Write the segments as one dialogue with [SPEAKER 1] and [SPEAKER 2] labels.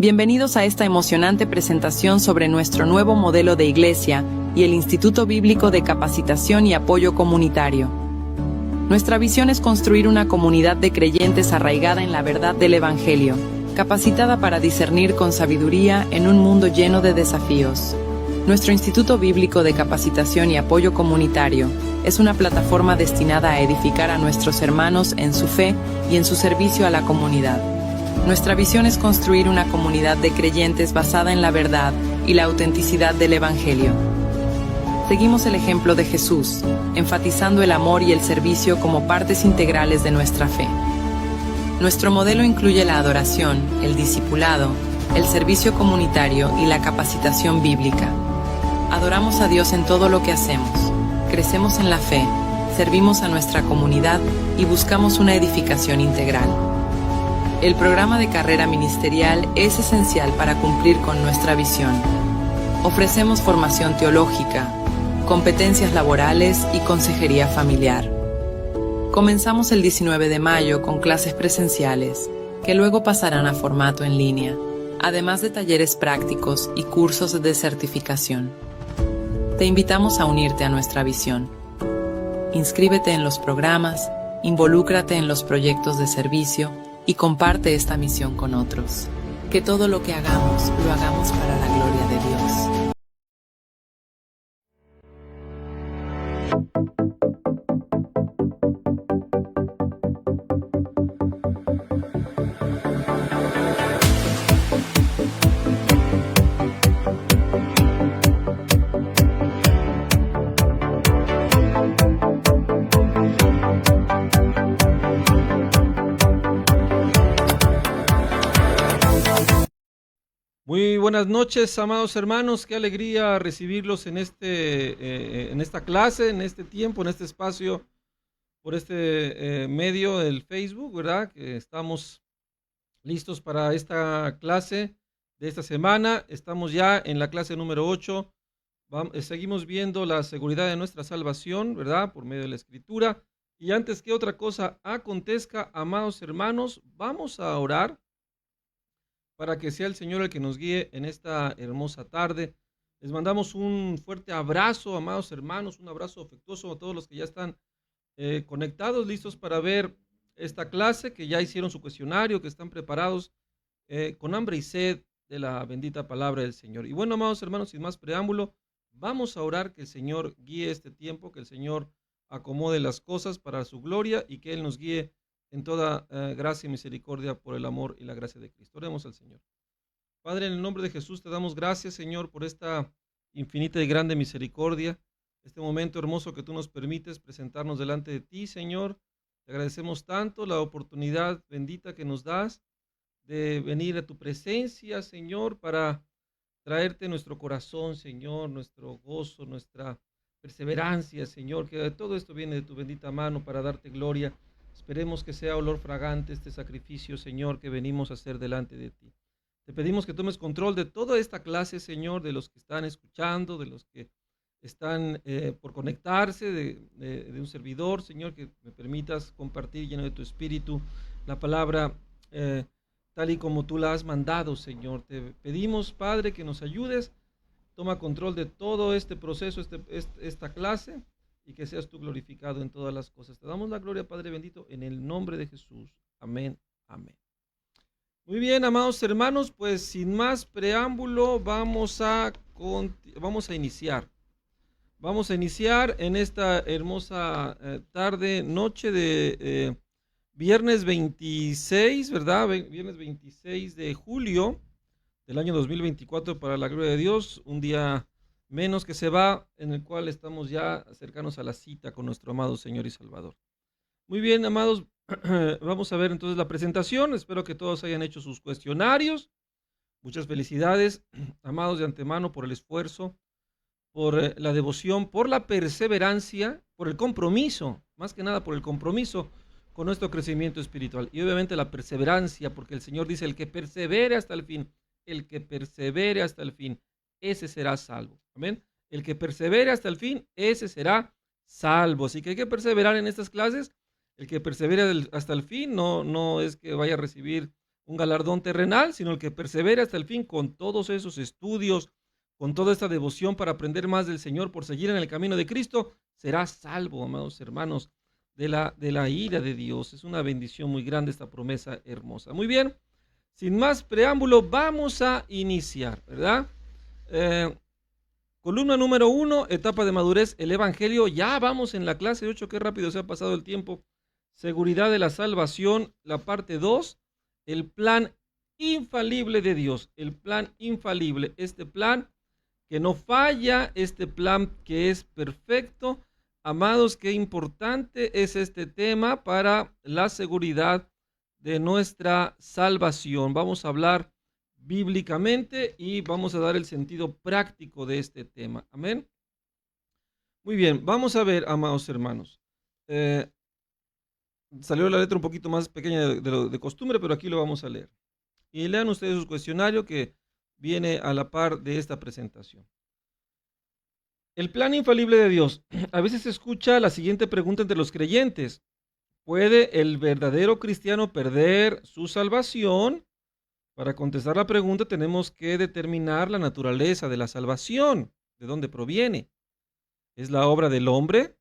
[SPEAKER 1] Bienvenidos a esta emocionante presentación sobre nuestro nuevo modelo de iglesia y el Instituto Bíblico de Capacitación y Apoyo Comunitario. Nuestra visión es construir una comunidad de creyentes arraigada en la verdad del Evangelio, capacitada para discernir con sabiduría en un mundo lleno de desafíos. Nuestro Instituto Bíblico de Capacitación y Apoyo Comunitario es una plataforma destinada a edificar a nuestros hermanos en su fe y en su servicio a la comunidad. Nuestra visión es construir una comunidad de creyentes basada en la verdad y la autenticidad del Evangelio. Seguimos el ejemplo de Jesús, enfatizando el amor y el servicio como partes integrales de nuestra fe. Nuestro modelo incluye la adoración, el discipulado, el servicio comunitario y la capacitación bíblica. Adoramos a Dios en todo lo que hacemos, crecemos en la fe, servimos a nuestra comunidad y buscamos una edificación integral. El programa de carrera ministerial es esencial para cumplir con nuestra visión. Ofrecemos formación teológica, competencias laborales y consejería familiar. Comenzamos el 19 de mayo con clases presenciales, que luego pasarán a formato en línea, además de talleres prácticos y cursos de certificación. Te invitamos a unirte a nuestra visión. Inscríbete en los programas, involúcrate en los proyectos de servicio y comparte esta misión con otros. Que todo lo que hagamos, lo hagamos para la gloria de Dios.
[SPEAKER 2] Muy buenas noches, amados hermanos. Qué alegría recibirlos en esta clase, en este tiempo, en este espacio, por este medio del Facebook, ¿verdad? Que estamos listos para esta clase de esta semana. Estamos ya en la clase número 8. Seguimos viendo la seguridad de nuestra salvación, ¿verdad? Por medio de la Escritura. Y antes que otra cosa acontezca, amados hermanos, vamos a orar para que sea el Señor el que nos guíe en esta hermosa tarde. Les mandamos un fuerte abrazo, amados hermanos, un abrazo afectuoso a todos los que ya están conectados, listos para ver esta clase, que ya hicieron su cuestionario, que están preparados con hambre y sed de la bendita palabra del Señor. Y bueno, amados hermanos, sin más preámbulo, vamos a orar que el Señor guíe este tiempo, que el Señor acomode las cosas para su gloria y que Él nos guíe en toda gracia y misericordia por el amor y la gracia de Cristo. Oremos al Señor. Padre, en el nombre de Jesús te damos gracias, Señor, por esta infinita y grande misericordia, este momento hermoso que tú nos permites presentarnos delante de ti, Señor. Te agradecemos tanto la oportunidad bendita que nos das de venir a tu presencia, Señor, para traerte nuestro corazón, Señor, nuestro gozo, nuestra perseverancia, Señor, que todo esto viene de tu bendita mano para darte gloria. Esperemos que sea olor fragante este sacrificio, Señor, que venimos a hacer delante de ti. Te pedimos que tomes control de toda esta clase, Señor, de los que están escuchando, de los que están por conectarse, de un servidor, Señor, que me permitas compartir lleno de tu espíritu la palabra tal y como tú la has mandado, Señor. Te pedimos, Padre, que nos ayudes. Toma control de todo este proceso, esta clase, y que seas tú glorificado en todas las cosas. Te damos la gloria, Padre bendito, en el nombre de Jesús. Amén, amén. Muy bien, amados hermanos, pues sin más preámbulo, vamos a iniciar. Vamos a iniciar en esta hermosa tarde, noche de viernes 26, ¿verdad? Viernes 26 de julio del año 2024, para la gloria de Dios, un día menos que se va, en el cual estamos ya cercanos a la cita con nuestro amado Señor y Salvador. Muy bien, amados, vamos a ver entonces la presentación. Espero que todos hayan hecho sus cuestionarios. Muchas felicidades, amados, de antemano, por el esfuerzo, por la devoción, por la perseverancia, por el compromiso, más que nada por el compromiso con nuestro crecimiento espiritual. Y obviamente la perseverancia, porque el Señor dice: el que persevere hasta el fin, el que persevere hasta el fin, ese será salvo. Amén. El que persevere hasta el fin, ese será salvo. Así que hay que perseverar en estas clases. El que persevere hasta el fin no es que vaya a recibir un galardón terrenal, sino el que persevere hasta el fin con todos esos estudios, con toda esta devoción para aprender más del Señor, por seguir en el camino de Cristo, será salvo, amados hermanos, de la ira de Dios. Es una bendición muy grande esta promesa hermosa. Muy bien, sin más preámbulo, vamos a iniciar, ¿verdad? Columna número 1, etapa de madurez, el Evangelio. Ya vamos en la clase 8, qué rápido se ha pasado el tiempo. Seguridad de la salvación, la parte 2, el plan infalible de Dios, el plan infalible, este plan que no falla, este plan que es perfecto. Amados, qué importante es este tema para la seguridad de nuestra salvación. Vamos a hablar bíblicamente y vamos a dar el sentido práctico de este tema. Amén. Muy bien, vamos a ver, amados hermanos. Salió la letra un poquito más pequeña de costumbre, pero aquí lo vamos a leer. Y lean ustedes su cuestionario que viene a la par de esta presentación. El plan infalible de Dios. A veces se escucha la siguiente pregunta entre los creyentes. ¿Puede el verdadero cristiano perder su salvación? Para contestar la pregunta tenemos que determinar la naturaleza de la salvación, de dónde proviene. ¿Es la obra del hombre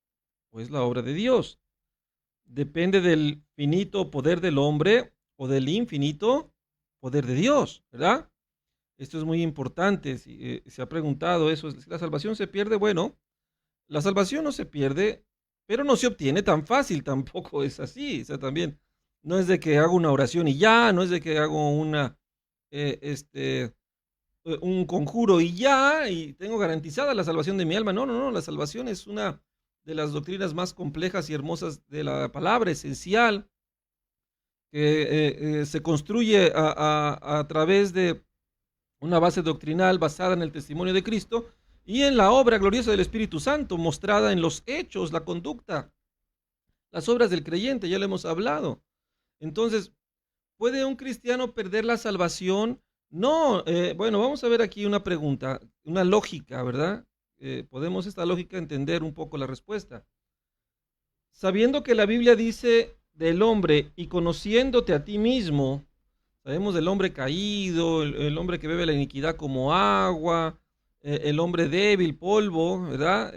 [SPEAKER 2] o es la obra de Dios? ¿Depende del finito poder del hombre o del infinito poder de Dios? ¿Verdad? Esto es muy importante. Se ha preguntado eso. ¿La salvación se pierde? Bueno, la salvación no se pierde, pero no se obtiene tan fácil. Tampoco es así. O sea, también no es de que hago una oración y ya, no es de que hago un conjuro y ya, y tengo garantizada la salvación de mi alma. No, no, no. La salvación es una de las doctrinas más complejas y hermosas de la palabra, esencial, que se construye a través de una base doctrinal basada en el testimonio de Cristo y en la obra gloriosa del Espíritu Santo, mostrada en los hechos, la conducta, las obras del creyente, ya lo hemos hablado. Entonces, ¿puede un cristiano perder la salvación? No. Bueno, vamos a ver aquí una pregunta, una lógica, ¿verdad? Podemos esta lógica entender un poco la respuesta. Sabiendo que la Biblia dice del hombre y conociéndote a ti mismo, sabemos del hombre caído, el hombre que bebe la iniquidad como agua, el hombre débil, polvo, ¿verdad?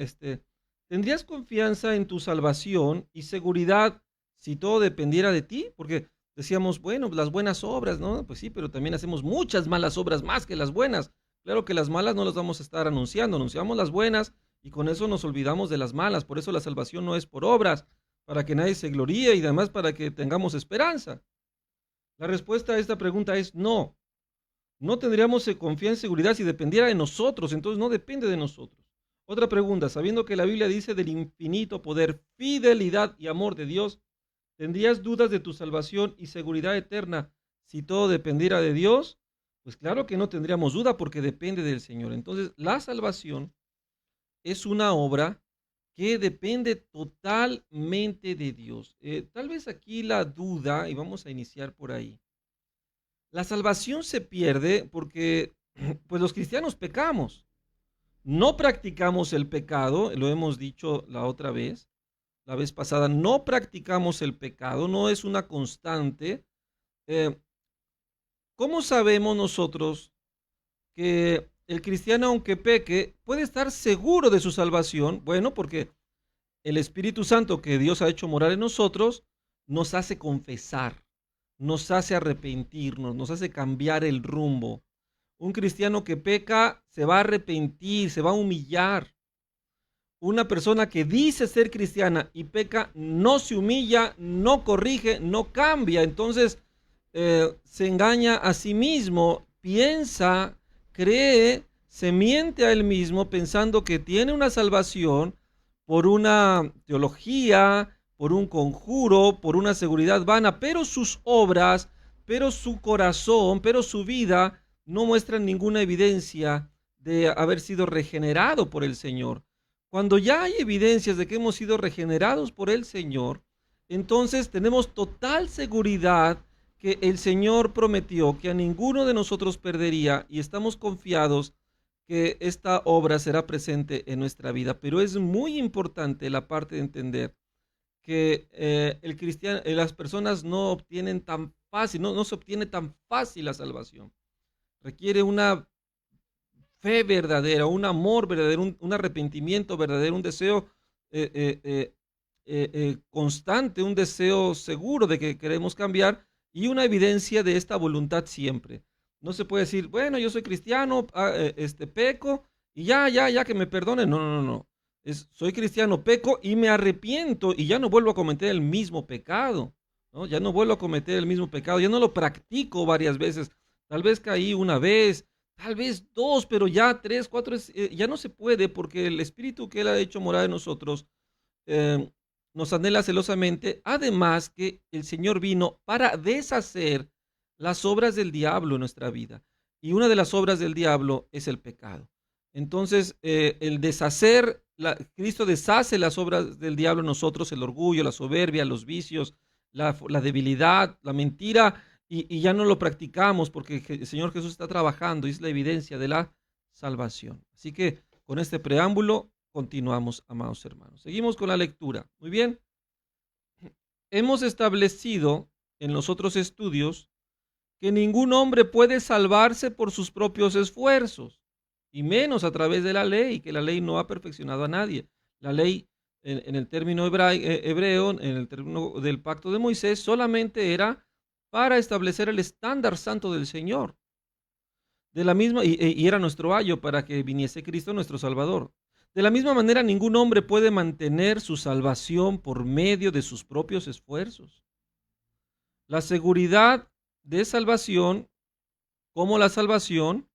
[SPEAKER 2] ¿Tendrías confianza en tu salvación y seguridad si todo dependiera de ti? Porque decíamos, bueno, las buenas obras, ¿no? Pues sí, pero también hacemos muchas malas obras más que las buenas. Claro que las malas no las vamos a estar anunciando, anunciamos las buenas y con eso nos olvidamos de las malas. Por eso la salvación no es por obras, para que nadie se gloríe y además para que tengamos esperanza. La respuesta a esta pregunta es no. No tendríamos confianza y seguridad si dependiera de nosotros, entonces no depende de nosotros. Otra pregunta, sabiendo que la Biblia dice del infinito poder, fidelidad y amor de Dios, ¿tendrías dudas de tu salvación y seguridad eterna si todo dependiera de Dios? Pues claro que no tendríamos duda porque depende del Señor. Entonces la salvación es una obra que depende totalmente de Dios. Tal vez aquí la duda, y vamos a iniciar por ahí. La salvación se pierde porque pues los cristianos pecamos. No practicamos el pecado, lo hemos dicho la vez pasada, no practicamos el pecado, no es una constante. ¿Cómo sabemos nosotros que el cristiano, aunque peque, puede estar seguro de su salvación? Bueno, porque el Espíritu Santo que Dios ha hecho morar en nosotros nos hace confesar, nos hace arrepentirnos, nos hace cambiar el rumbo. Un cristiano que peca se va a arrepentir, se va a humillar. Una persona que dice ser cristiana y peca no se humilla, no corrige, no cambia. Entonces se engaña a sí mismo, piensa, cree, se miente a él mismo pensando que tiene una salvación por una teología, por un conjuro, por una seguridad vana, pero sus obras, pero su corazón, pero su vida no muestran ninguna evidencia de haber sido regenerado por el Señor. Cuando ya hay evidencias de que hemos sido regenerados por el Señor, entonces tenemos total seguridad que el Señor prometió que a ninguno de nosotros perdería y estamos confiados que esta obra será presente en nuestra vida. Pero es muy importante la parte de entender que las personas no obtienen tan fácil, no se obtiene tan fácil la salvación. Requiere una fe verdadera, un amor verdadero, un arrepentimiento verdadero, un deseo constante, un deseo seguro de que queremos cambiar y una evidencia de esta voluntad siempre. No se puede decir, bueno, yo soy cristiano, peco y ya que me perdonen. No. Soy cristiano, peco y me arrepiento y ya no vuelvo a cometer el mismo pecado, ¿no? Ya no vuelvo a cometer el mismo pecado, ya no lo practico varias veces. Tal vez caí una vez, tal vez dos, pero ya tres, cuatro, ya no se puede porque el Espíritu que Él ha hecho morar en nosotros eh, nos anhela celosamente. Además que el Señor vino para deshacer las obras del diablo en nuestra vida. Y una de las obras del diablo es el pecado. Entonces, el deshacer, Cristo deshace las obras del diablo en nosotros, el orgullo, la soberbia, los vicios, la debilidad, la mentira, y ya no lo practicamos porque el Señor Jesús está trabajando y es la evidencia de la salvación. Así que con este preámbulo continuamos, amados hermanos. Seguimos con la lectura. Muy bien. Hemos establecido en los otros estudios que ningún hombre puede salvarse por sus propios esfuerzos, y menos a través de la ley, que la ley no ha perfeccionado a nadie. La ley, en el término hebreo, en el término del pacto de Moisés, solamente era para establecer el estándar santo del Señor. De la misma, y era nuestro ayo para que viniese Cristo nuestro Salvador. De la misma manera, ningún hombre puede mantener su salvación por medio de sus propios esfuerzos. La seguridad de salvación, como la salvación,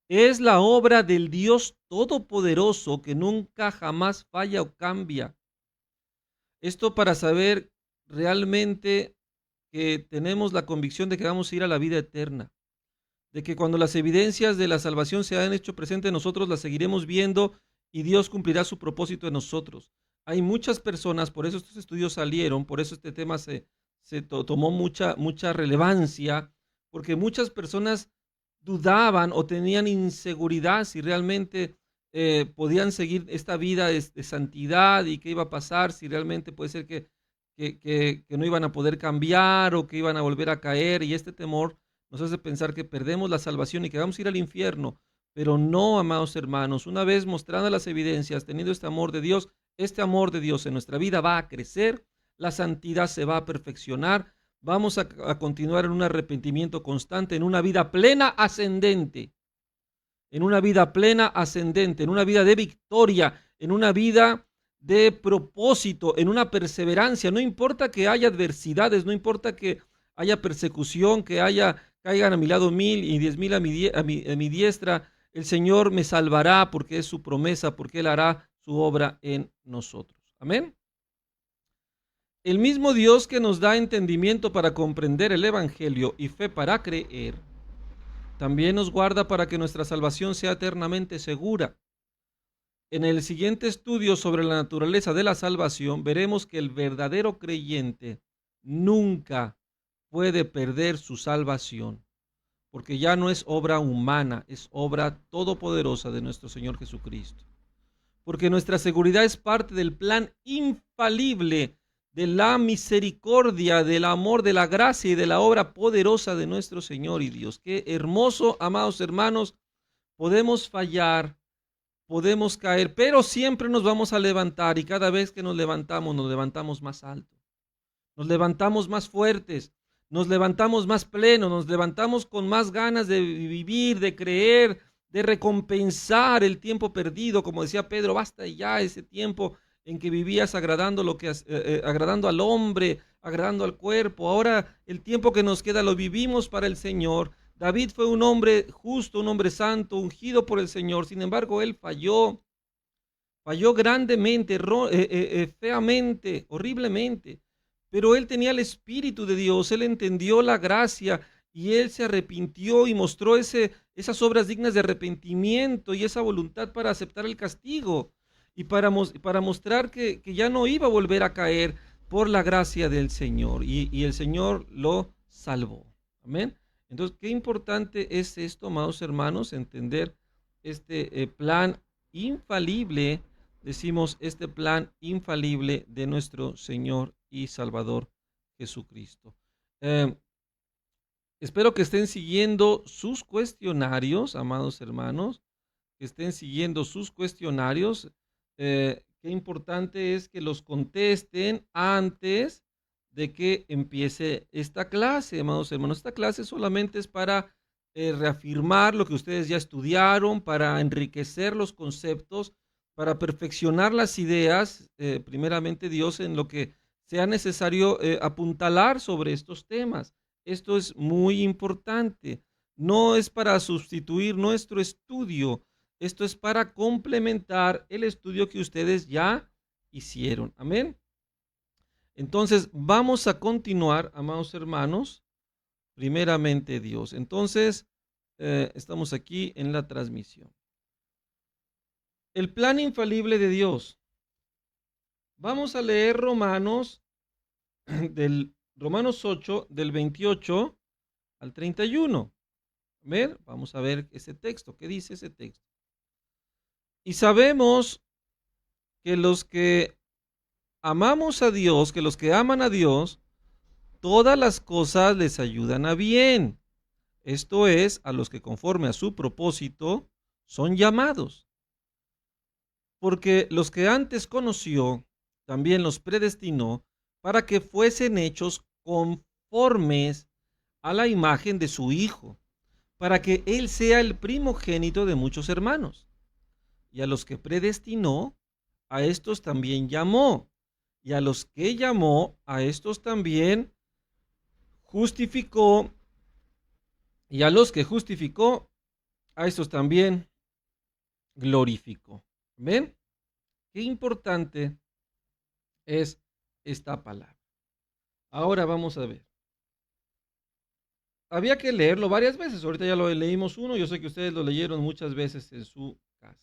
[SPEAKER 2] es la obra del Dios Todopoderoso que nunca jamás falla o cambia. Esto para saber realmente que tenemos la convicción de que vamos a ir a la vida eterna, de que cuando las evidencias de la salvación se han hecho presentes en nosotros, las seguiremos viendo y Dios cumplirá su propósito en nosotros. Hay muchas personas, por eso estos estudios salieron, por eso este tema se tomó mucha relevancia, porque muchas personas dudaban o tenían inseguridad si realmente podían seguir esta vida de santidad y qué iba a pasar, si realmente puede ser que no iban a poder cambiar o que iban a volver a caer, y este temor nos hace pensar que perdemos la salvación y que vamos a ir al infierno. Pero no, amados hermanos, una vez mostrando las evidencias, teniendo este amor de Dios en nuestra vida va a crecer, la santidad se va a perfeccionar, vamos a continuar en un arrepentimiento constante, en una vida plena ascendente, en una vida plena ascendente, en una vida de victoria, en una vida de propósito, en una perseverancia. No importa que haya adversidades, no importa que haya persecución, que caigan a mi lado 1000 y 10,000 a mi diestra, el Señor me salvará porque es su promesa, porque Él hará su obra en nosotros. Amén. El mismo Dios que nos da entendimiento para comprender el Evangelio y fe para creer, también nos guarda para que nuestra salvación sea eternamente segura. En el siguiente estudio sobre la naturaleza de la salvación, veremos que el verdadero creyente nunca puede perder su salvación, porque ya no es obra humana, es obra todopoderosa de nuestro Señor Jesucristo. Porque nuestra seguridad es parte del plan infalible de la misericordia, del amor, de la gracia y de la obra poderosa de nuestro Señor y Dios. Qué hermoso, amados hermanos, podemos fallar, podemos caer, pero siempre nos vamos a levantar, y cada vez que nos levantamos más alto, nos levantamos más fuertes, nos levantamos más plenos, nos levantamos con más ganas de vivir, de creer, de recompensar el tiempo perdido. Como decía Pedro, basta ya ese tiempo en que vivías agradando al hombre, agradando al cuerpo. Ahora el tiempo que nos queda lo vivimos para el Señor. David fue un hombre justo, un hombre santo, ungido por el Señor. Sin embargo, él falló grandemente, feamente, horriblemente. Pero él tenía el Espíritu de Dios, él entendió la gracia y él se arrepintió y mostró esas obras dignas de arrepentimiento y esa voluntad para aceptar el castigo y para mostrar que ya no iba a volver a caer por la gracia del Señor, y el Señor lo salvó. Amén. Entonces, qué importante es esto, amados hermanos, entender este plan infalible, decimos, este plan infalible de nuestro Señor y Salvador Jesucristo. Espero que estén siguiendo sus cuestionarios, amados hermanos, que estén siguiendo sus cuestionarios. Qué importante es que los contesten antes de que empiece esta clase, amados hermanos. Esta clase solamente es para reafirmar lo que ustedes ya estudiaron, para enriquecer los conceptos, para perfeccionar las ideas, primeramente Dios, en lo que sea necesario apuntalar sobre estos temas. Esto es muy importante. No es para sustituir nuestro estudio. Esto es para complementar el estudio que ustedes ya hicieron. Amén. Entonces, vamos a continuar, amados hermanos, primeramente Dios. Entonces, estamos aquí en la transmisión. El plan infalible de Dios. Vamos a leer Romanos, Romanos 8, del 28 al 31. Vamos a ver ese texto. ¿Qué dice ese texto? Y sabemos que los que amamos a Dios, que los que aman a Dios, todas las cosas les ayudan a bien. Esto es, a los que conforme a su propósito son llamados. Porque los que antes conoció, también los predestinó para que fuesen hechos conformes a la imagen de su Hijo, para que Él sea el primogénito de muchos hermanos. Y a los que predestinó, a estos también llamó. Y a los que llamó, a estos también justificó. Y a los que justificó, a estos también glorificó. ¿Ven? Qué importante es esta palabra. Ahora vamos a ver. Había que leerlo varias veces. Ahorita ya lo leímos uno. Yo sé que ustedes lo leyeron muchas veces en su casa.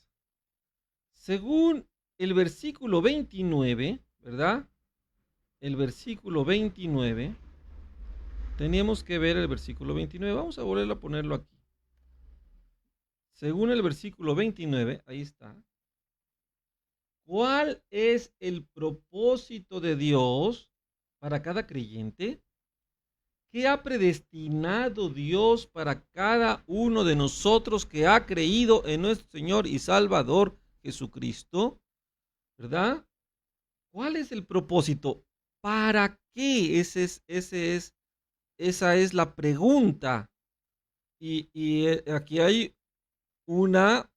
[SPEAKER 2] Según el versículo 29, ¿verdad? El versículo 29. Teníamos que ver el versículo 29. Vamos a volver a ponerlo aquí. Según el versículo 29, ahí está. ¿Cuál es el propósito de Dios para cada creyente? ¿Qué ha predestinado Dios para cada uno de nosotros que ha creído en nuestro Señor y Salvador Jesucristo? ¿Verdad? ¿Cuál es el propósito? ¿Para qué? Esa es la pregunta. Y aquí hay una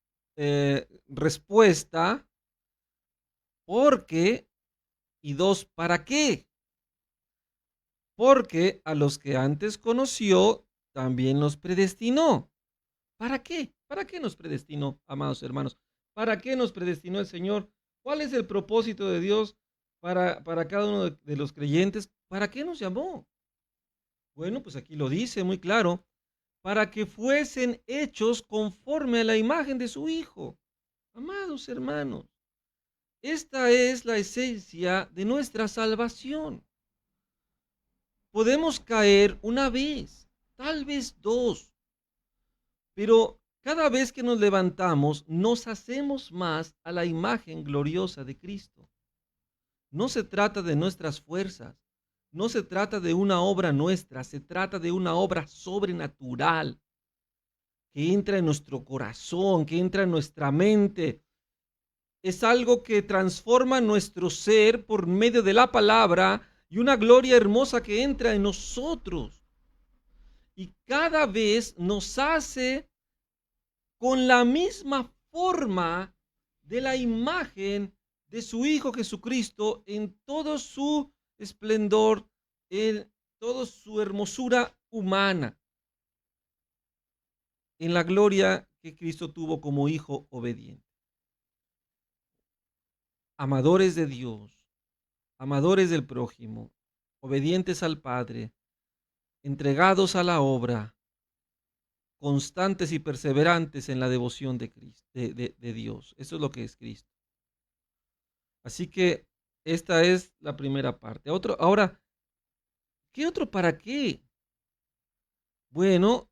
[SPEAKER 2] respuesta. ¿Por qué? Y dos, ¿para qué? Porque a los que antes conoció, también los predestinó. ¿Para qué? ¿Para qué nos predestinó, amados hermanos? ¿Para qué nos predestinó el Señor? ¿Cuál es el propósito de Dios para cada uno de los creyentes? ¿Para qué nos llamó? Bueno, pues aquí lo dice muy claro. Para que fuesen hechos conforme a la imagen de su Hijo. Amados hermanos, esta es la esencia de nuestra salvación. Podemos caer una vez, tal vez dos, pero cada vez que nos levantamos nos hacemos más a la imagen gloriosa de Cristo. No se trata de nuestras fuerzas, no se trata de una obra nuestra, se trata de una obra sobrenatural que entra en nuestro corazón, que entra en nuestra mente. Es algo que transforma nuestro ser por medio de la palabra y una gloria hermosa que entra en nosotros. Y cada vez nos hace con la misma forma de la imagen de su Hijo Jesucristo en todo su esplendor, en toda su hermosura humana, en la gloria que Cristo tuvo como Hijo obediente. Amadores de Dios, amadores del prójimo, obedientes al Padre, entregados a la obra, constantes y perseverantes en la devoción de Cristo, de Dios. Eso es lo que es Cristo. Así que esta es la primera parte. Ahora, ¿qué otro para qué? Bueno,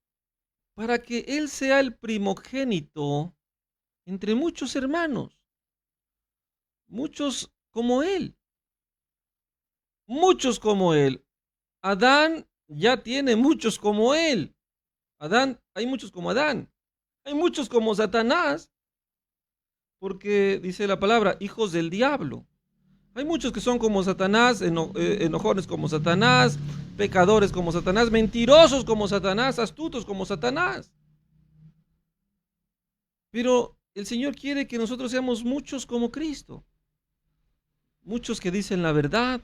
[SPEAKER 2] para que Él sea el primogénito entre muchos hermanos, muchos como Él. Muchos como Él. Adán ya tiene muchos como él. Adán, hay muchos como Adán. Hay muchos como Satanás, porque dice la palabra, hijos del diablo. Hay muchos que son como Satanás, enojones como Satanás, pecadores como Satanás, mentirosos como Satanás, astutos como Satanás. Pero el Señor quiere que nosotros seamos muchos como Cristo. Muchos que dicen la verdad,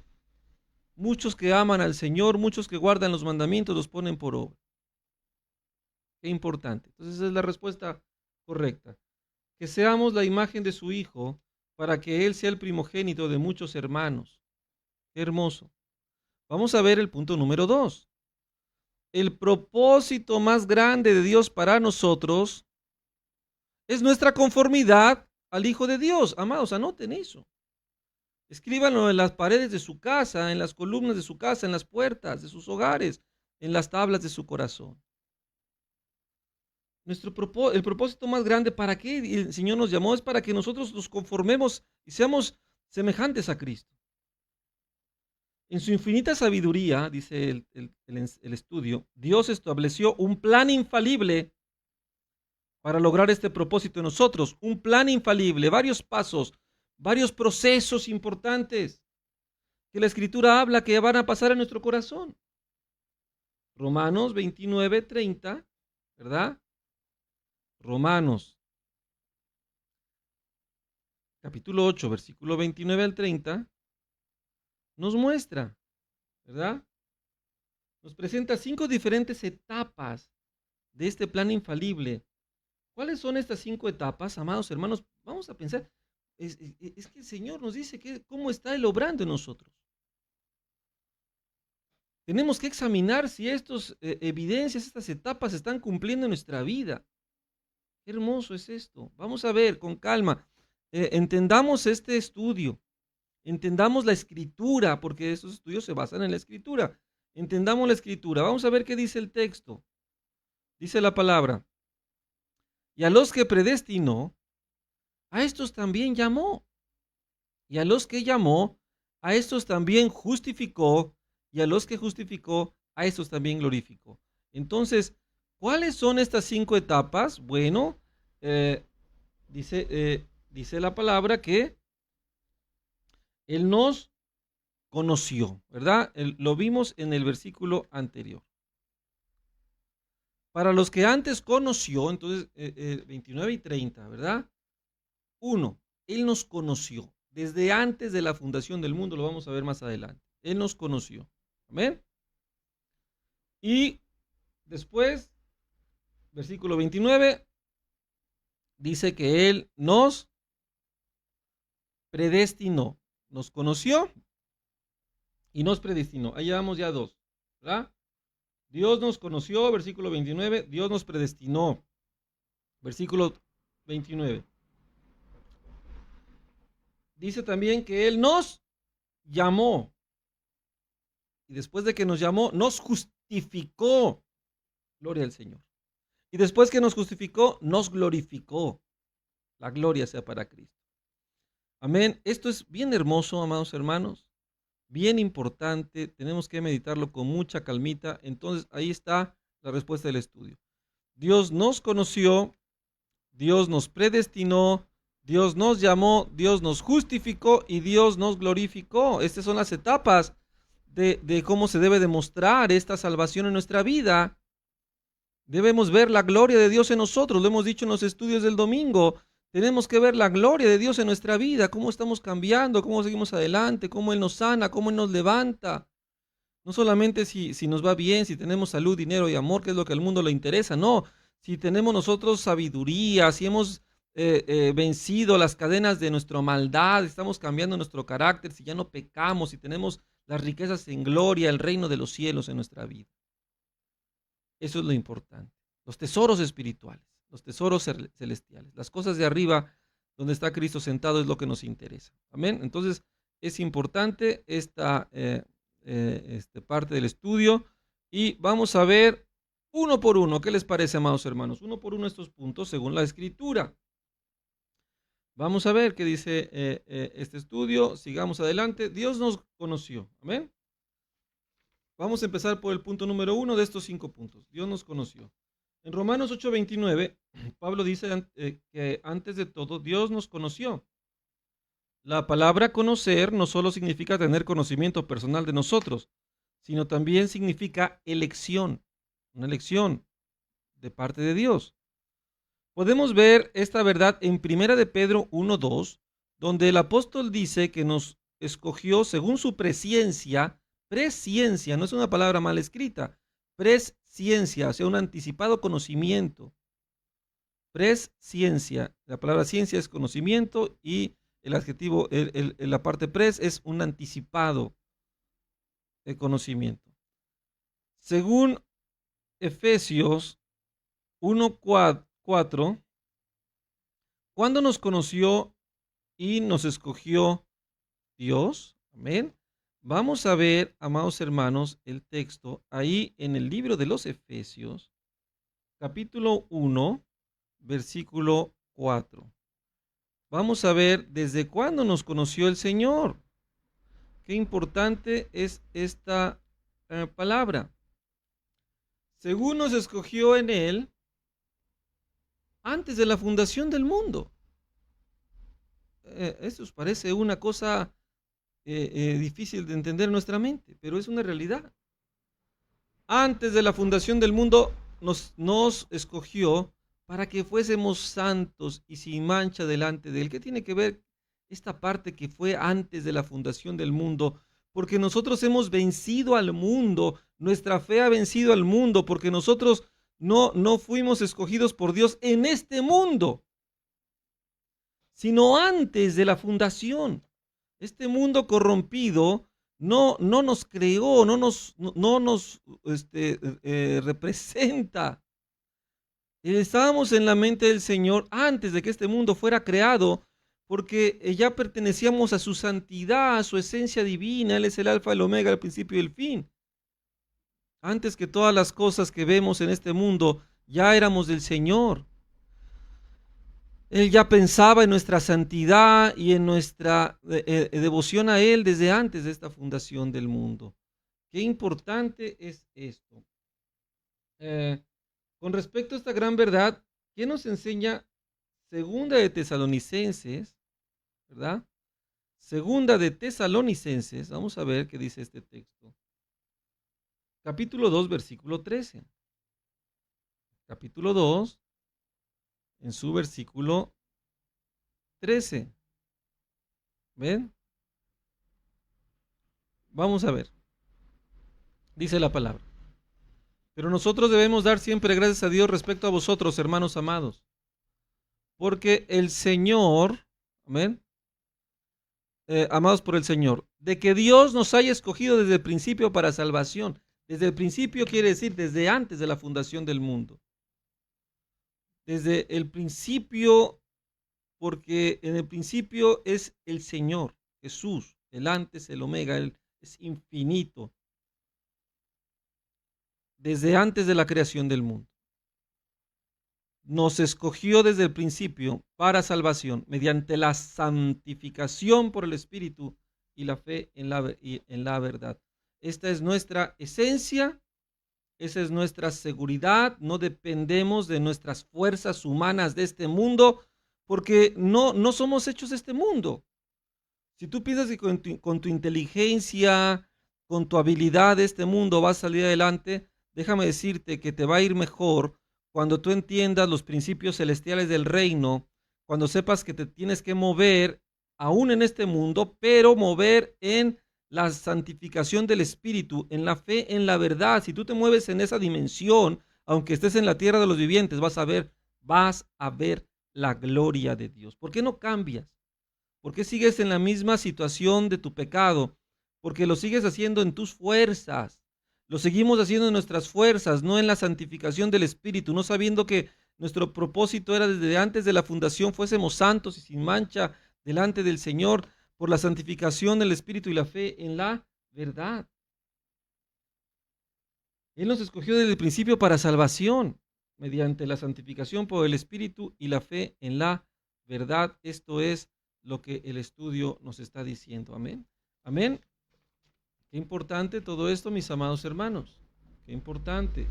[SPEAKER 2] muchos que aman al Señor, muchos que guardan los mandamientos, los ponen por obra. Qué importante. Entonces esa es la respuesta correcta. Que seamos la imagen de su Hijo para que Él sea el primogénito de muchos hermanos. Qué hermoso. Vamos a ver el punto número 2. El propósito más grande de Dios para nosotros es nuestra conformidad al Hijo de Dios. Amados, anoten eso. Escríbanlo en las paredes de su casa, en las columnas de su casa, en las puertas de sus hogares, en las tablas de su corazón. El propósito más grande para qué el Señor nos llamó es para que nosotros nos conformemos y seamos semejantes a Cristo. En su infinita sabiduría, dice el estudio, Dios estableció un plan infalible para lograr este propósito en nosotros. Un plan infalible, varios pasos, varios procesos importantes que la Escritura habla que van a pasar en nuestro corazón. Romanos 29:30, ¿verdad? Romanos, capítulo 8, versículo 29 al 30, nos muestra, ¿verdad? Nos presenta 5 diferentes etapas de este plan infalible. ¿Cuáles son estas 5 etapas, amados hermanos? Vamos a pensar. Es que el Señor nos dice cómo está Él obrando en nosotros. Tenemos que examinar si estas evidencias, estas etapas se están cumpliendo en nuestra vida. Qué hermoso es esto. Vamos a ver con calma. Entendamos este estudio. Entendamos la Escritura, porque estos estudios se basan en la Escritura. Entendamos la Escritura. Vamos a ver qué dice el texto. Dice la palabra. Y a los que predestinó, a estos también llamó. Y a los que llamó, a estos también justificó. Y a los que justificó, a estos también glorificó. Entonces, ¿cuáles son estas 5 etapas? Bueno, dice la palabra que Él nos conoció, ¿verdad? Lo vimos en el versículo anterior. Para los que antes conoció, entonces 29 y 30, ¿verdad? 1, Él nos conoció. Desde antes de la fundación del mundo, lo vamos a ver más adelante. Él nos conoció. Amén. Y después, versículo 29, dice que Él nos predestinó. Nos conoció y nos predestinó. Ahí llevamos ya 2, ¿verdad? Dios nos conoció, versículo 29. Dios nos predestinó, versículo 29. Dice también que Él nos llamó. Y después de que nos llamó, nos justificó. Gloria al Señor. Y después que nos justificó, nos glorificó. La gloria sea para Cristo. Amén. Esto es bien hermoso, amados hermanos. Bien importante. Tenemos que meditarlo con mucha calmita. Entonces, ahí está la respuesta del estudio. Dios nos conoció. Dios nos predestinó. Dios nos llamó. Dios nos justificó. Y Dios nos glorificó. Estas son las etapas de cómo se debe demostrar esta salvación en nuestra vida. Debemos ver la gloria de Dios en nosotros. Lo hemos dicho en los estudios del domingo. Tenemos que ver la gloria de Dios en nuestra vida, cómo estamos cambiando, cómo seguimos adelante, cómo Él nos sana, cómo Él nos levanta. No solamente si nos va bien, si tenemos salud, dinero y amor, que es lo que al mundo le interesa, no. Si tenemos nosotros sabiduría, si hemos vencido las cadenas de nuestra maldad, estamos cambiando nuestro carácter, si ya no pecamos, si tenemos las riquezas en gloria, el reino de los cielos en nuestra vida. Eso es lo importante. Los tesoros espirituales, los tesoros celestiales, las cosas de arriba donde está Cristo sentado es lo que nos interesa. Amén. Entonces es importante esta parte del estudio y vamos a ver uno por uno. ¿Qué les parece, amados hermanos? Uno por uno estos puntos según la Escritura. Vamos a ver qué dice este estudio. Sigamos adelante. Dios nos conoció. Amén. vamos a empezar por el punto número 1 de estos 5 puntos. Dios nos conoció. En Romanos 8:29, Pablo dice que antes de todo Dios nos conoció. La palabra conocer no solo significa tener conocimiento personal de nosotros, sino también significa elección, una elección de parte de Dios. Podemos ver esta verdad en 1 de Pedro 1:2, donde el apóstol dice que nos escogió según su presciencia, no es una palabra mal escrita, presciencia, o sea, un anticipado conocimiento. Presciencia, la palabra ciencia es conocimiento y el adjetivo, la parte pres es un anticipado de conocimiento. Según Efesios 1:4, ¿cuándo nos conoció y nos escogió Dios? Amén. Vamos a ver, amados hermanos, el texto ahí en el libro de los Efesios, capítulo 1, versículo 4. Vamos a ver desde cuándo nos conoció el Señor. Qué importante es esta palabra. Según nos escogió en Él antes de la fundación del mundo. Esto os parece una cosa difícil de entender en nuestra mente, pero es una realidad. Antes de la fundación del mundo nos escogió para que fuésemos santos y sin mancha delante de Él. ¿Qué tiene que ver esta parte que fue antes de la fundación del mundo? Porque nosotros hemos vencido al mundo, nuestra fe ha vencido al mundo, porque nosotros no fuimos escogidos por Dios en este mundo, sino antes de la fundación. Este mundo corrompido no nos creó, no nos representa. Estábamos en la mente del Señor antes de que este mundo fuera creado, porque ya pertenecíamos a su santidad, a su esencia divina. Él es el alfa, el omega, el principio y el fin. Antes que todas las cosas que vemos en este mundo, ya éramos del Señor. Él ya pensaba en nuestra santidad y en nuestra devoción a Él desde antes de esta fundación del mundo. Qué importante es esto. Con respecto a esta gran verdad, ¿qué nos enseña Segunda de Tesalonicenses? ¿Verdad? Segunda de Tesalonicenses, vamos a ver qué dice este texto. Capítulo 2, versículo 13. Capítulo 2, en su versículo 13. ¿Ven? Vamos a ver. Dice la palabra. Pero nosotros debemos dar siempre gracias a Dios respecto a vosotros, hermanos amados, porque el Señor, amén, amados por el Señor, de que Dios nos haya escogido desde el principio para salvación. Desde el principio quiere decir desde antes de la fundación del mundo. Desde el principio, porque en el principio es el Señor, Jesús, el antes, el omega, Él es infinito. Desde antes de la creación del mundo. Nos escogió desde el principio para salvación, mediante la santificación por el Espíritu y la fe en la verdad. Esta es nuestra esencia, esa es nuestra seguridad. No dependemos de nuestras fuerzas humanas de este mundo, porque no somos hechos de este mundo. Si tú piensas que con tu inteligencia, con tu habilidad de este mundo vas a salir adelante, déjame decirte que te va a ir mejor cuando tú entiendas los principios celestiales del reino, cuando sepas que te tienes que mover aún en este mundo, pero mover en la santificación del Espíritu, en la fe, en la verdad. Si tú te mueves en esa dimensión, aunque estés en la tierra de los vivientes, vas a ver la gloria de Dios. ¿Por qué no cambias? ¿Por qué sigues en la misma situación de tu pecado? Porque lo sigues haciendo en tus fuerzas. Lo seguimos haciendo en nuestras fuerzas, no en la santificación del Espíritu, no sabiendo que nuestro propósito era desde antes de la fundación fuésemos santos y sin mancha delante del Señor por la santificación del Espíritu y la fe en la verdad. Él nos escogió desde el principio para salvación, mediante la santificación por el Espíritu y la fe en la verdad. Esto es lo que el estudio nos está diciendo. Amén. Amén. Qué importante todo esto, mis amados hermanos. Qué importante.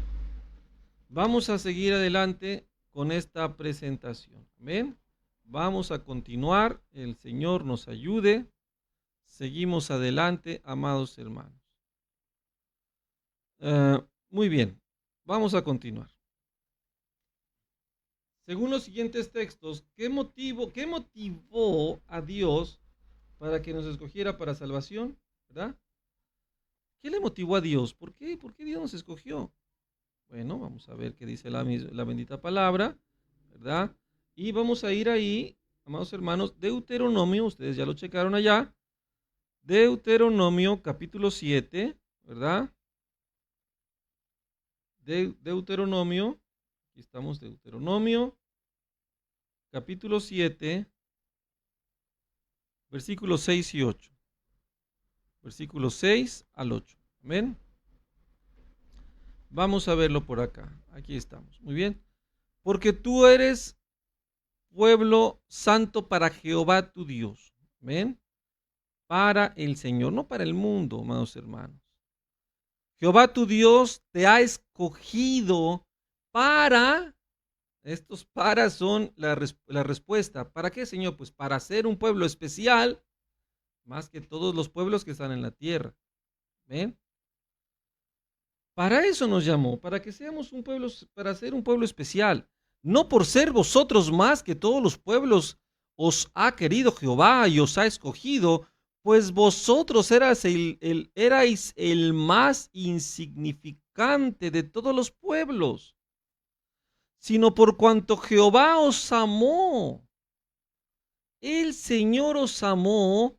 [SPEAKER 2] Vamos a seguir adelante con esta presentación. Amén. Vamos a continuar. El Señor nos ayude. Seguimos adelante, amados hermanos. Muy bien. Vamos a continuar. Según los siguientes textos, ¿qué motivó a Dios para que nos escogiera para salvación? ¿Verdad? ¿Qué le motivó a Dios? ¿Por qué Dios nos escogió? Bueno, vamos a ver qué dice la bendita palabra, ¿verdad? Y vamos a ir ahí, amados hermanos, Deuteronomio, ustedes ya lo checaron allá, Deuteronomio capítulo 7, ¿verdad? Deuteronomio, aquí estamos, Deuteronomio capítulo 7, versículos 6 y 8. Versículos 6 al 8. Amén. Vamos a verlo por acá. Aquí estamos. Muy bien. Porque tú eres pueblo santo para Jehová tu Dios. Amén. Para el Señor, no para el mundo, amados hermanos. Jehová tu Dios te ha escogido para, estos para son la respuesta. ¿Para qué, Señor? Pues para ser un pueblo especial, más que todos los pueblos que están en la tierra. ¿Ven? Para eso nos llamó, para que seamos un pueblo, para ser un pueblo especial. No por ser vosotros más que todos los pueblos os ha querido Jehová y os ha escogido, pues vosotros erais el más insignificante de todos los pueblos, sino por cuanto Jehová os amó. El Señor os amó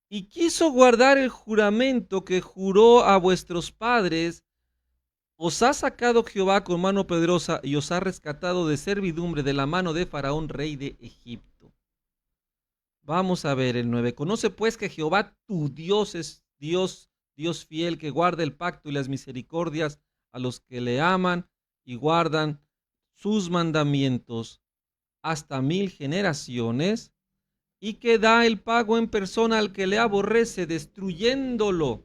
[SPEAKER 2] y quiso guardar el juramento que juró a vuestros padres. Os ha sacado Jehová con mano poderosa y os ha rescatado de servidumbre de la mano de Faraón, rey de Egipto. Vamos a ver el 9. Conoce pues que Jehová tu Dios es Dios fiel, que guarda el pacto y las misericordias a los que le aman y guardan sus mandamientos hasta 1000 generaciones, y que da el pago en persona al que le aborrece, destruyéndolo.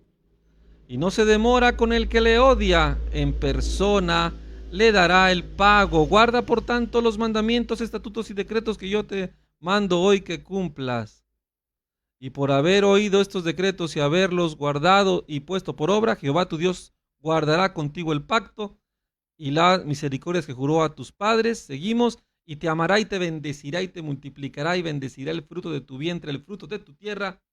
[SPEAKER 2] Y no se demora con el que le odia, en persona le dará el pago. Guarda por tanto los mandamientos, estatutos y decretos que yo te mando hoy que cumplas. Y por haber oído estos decretos y haberlos guardado y puesto por obra, Jehová tu Dios guardará contigo el pacto y las misericordias que juró a tus padres. Seguimos. Y te amará y te bendecirá y te multiplicará y bendecirá el fruto de tu vientre, el fruto de tu tierra,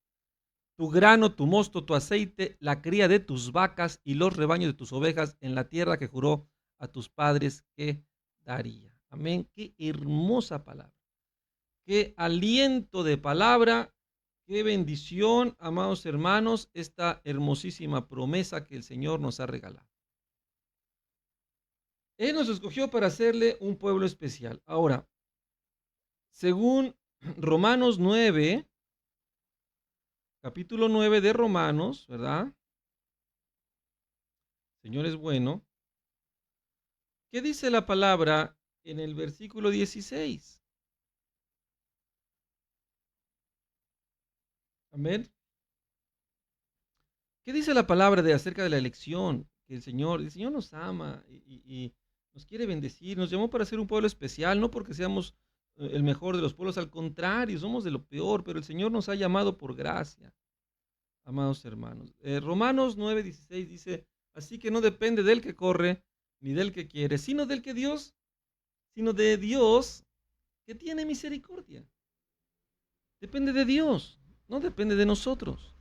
[SPEAKER 2] tu grano, tu mosto, tu aceite, la cría de tus vacas y los rebaños de tus ovejas en la tierra que juró a tus padres que daría. Amén. Qué hermosa palabra. Qué aliento de palabra. Qué bendición, amados hermanos, esta hermosísima promesa que el Señor nos ha regalado. Él nos escogió para hacerle un pueblo especial. Ahora, según Romanos 9, capítulo 9 de Romanos, ¿verdad? Señor es bueno. ¿Qué dice la palabra en el versículo 16? Amén. ¿Qué dice la palabra acerca de la elección? Que el Señor nos ama y nos quiere bendecir, nos llamó para ser un pueblo especial, no porque seamos el mejor de los pueblos, al contrario, somos de lo peor, pero el Señor nos ha llamado por gracia, amados hermanos. Romanos 9:16 dice, así que no depende del que corre, ni del que quiere, sino de Dios que tiene misericordia. Depende de Dios, no depende de nosotros.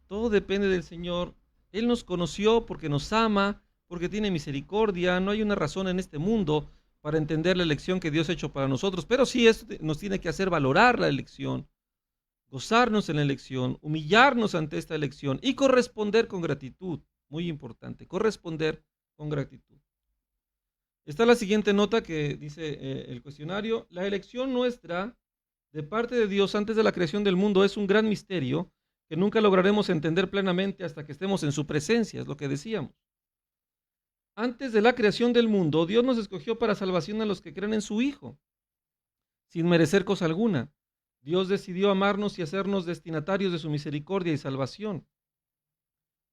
[SPEAKER 2] Todo depende del Señor. Él nos conoció porque nos ama, porque tiene misericordia. No hay una razón en este mundo para entender la elección que Dios ha hecho para nosotros, pero sí esto nos tiene que hacer valorar la elección, gozarnos en la elección, humillarnos ante esta elección y corresponder con gratitud. Muy importante, corresponder con gratitud. Está la siguiente nota que dice el cuestionario. La elección nuestra de parte de Dios antes de la creación del mundo es un gran misterio que nunca lograremos entender plenamente hasta que estemos en su presencia, es lo que decíamos. Antes de la creación del mundo, Dios nos escogió para salvación a los que creen en su Hijo, sin merecer cosa alguna. Dios decidió amarnos y hacernos destinatarios de su misericordia y salvación.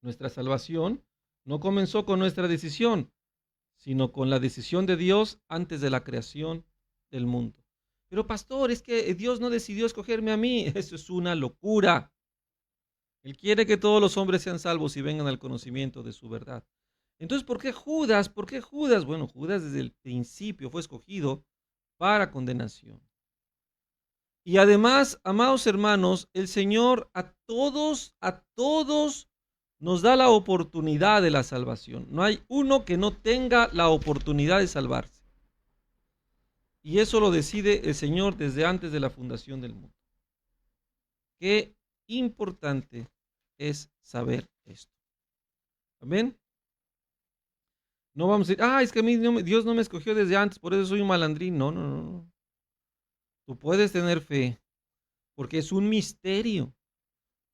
[SPEAKER 2] Nuestra salvación no comenzó con nuestra decisión, sino con la decisión de Dios antes de la creación del mundo. Pero pastor, es que Dios no decidió escogerme a mí. Eso es una locura. Él quiere que todos los hombres sean salvos y vengan al conocimiento de su verdad. Entonces, ¿por qué Judas? ¿Por qué Judas? Bueno, Judas desde el principio fue escogido para condenación. Y además, amados hermanos, el Señor a todos nos da la oportunidad de la salvación. No hay uno que no tenga la oportunidad de salvarse. Y eso lo decide el Señor desde antes de la fundación del mundo. Qué importante es saber esto. Amén. No vamos a decir, es que a mí Dios no me escogió desde antes, por eso soy un malandrín. No. Tú puedes tener fe, porque es un misterio.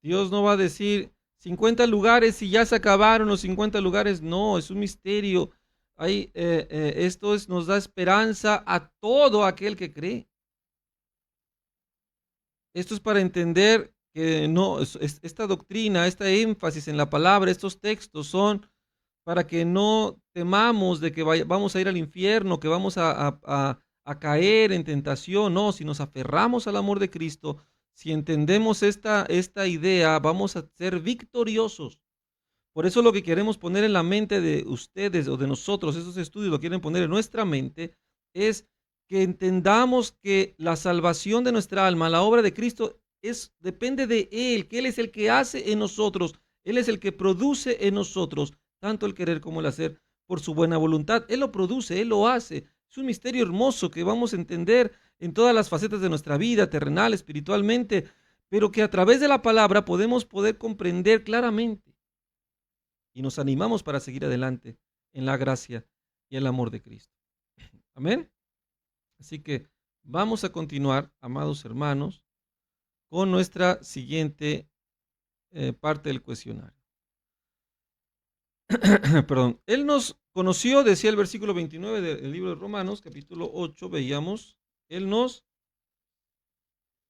[SPEAKER 2] Dios no va a decir 50 lugares y ya se acabaron los 50 lugares. No, es un misterio. Esto nos da esperanza a todo aquel que cree. Esto es para entender que esta doctrina, esta énfasis en la palabra, estos textos son para que no temamos de que vamos a ir al infierno, que vamos a caer en tentación. No, si nos aferramos al amor de Cristo, si entendemos esta idea, vamos a ser victoriosos. Por eso lo que queremos poner en la mente de ustedes o de nosotros, esos estudios lo quieren poner en nuestra mente, es que entendamos que la salvación de nuestra alma, la obra de Cristo, depende de Él, que Él es el que hace en nosotros, Él es el que produce en nosotros, tanto el querer como el hacer, por su buena voluntad. Él lo produce, Él lo hace. Es un misterio hermoso que vamos a entender en todas las facetas de nuestra vida, terrenal, espiritualmente, pero que a través de la palabra podemos poder comprender claramente. Y nos animamos para seguir adelante en la gracia y el amor de Cristo. Amén. Así que vamos a continuar, amados hermanos, con nuestra siguiente parte del cuestionario. Perdón. Él nos conoció, decía el versículo 29 del libro de Romanos, capítulo 8, veíamos, Él nos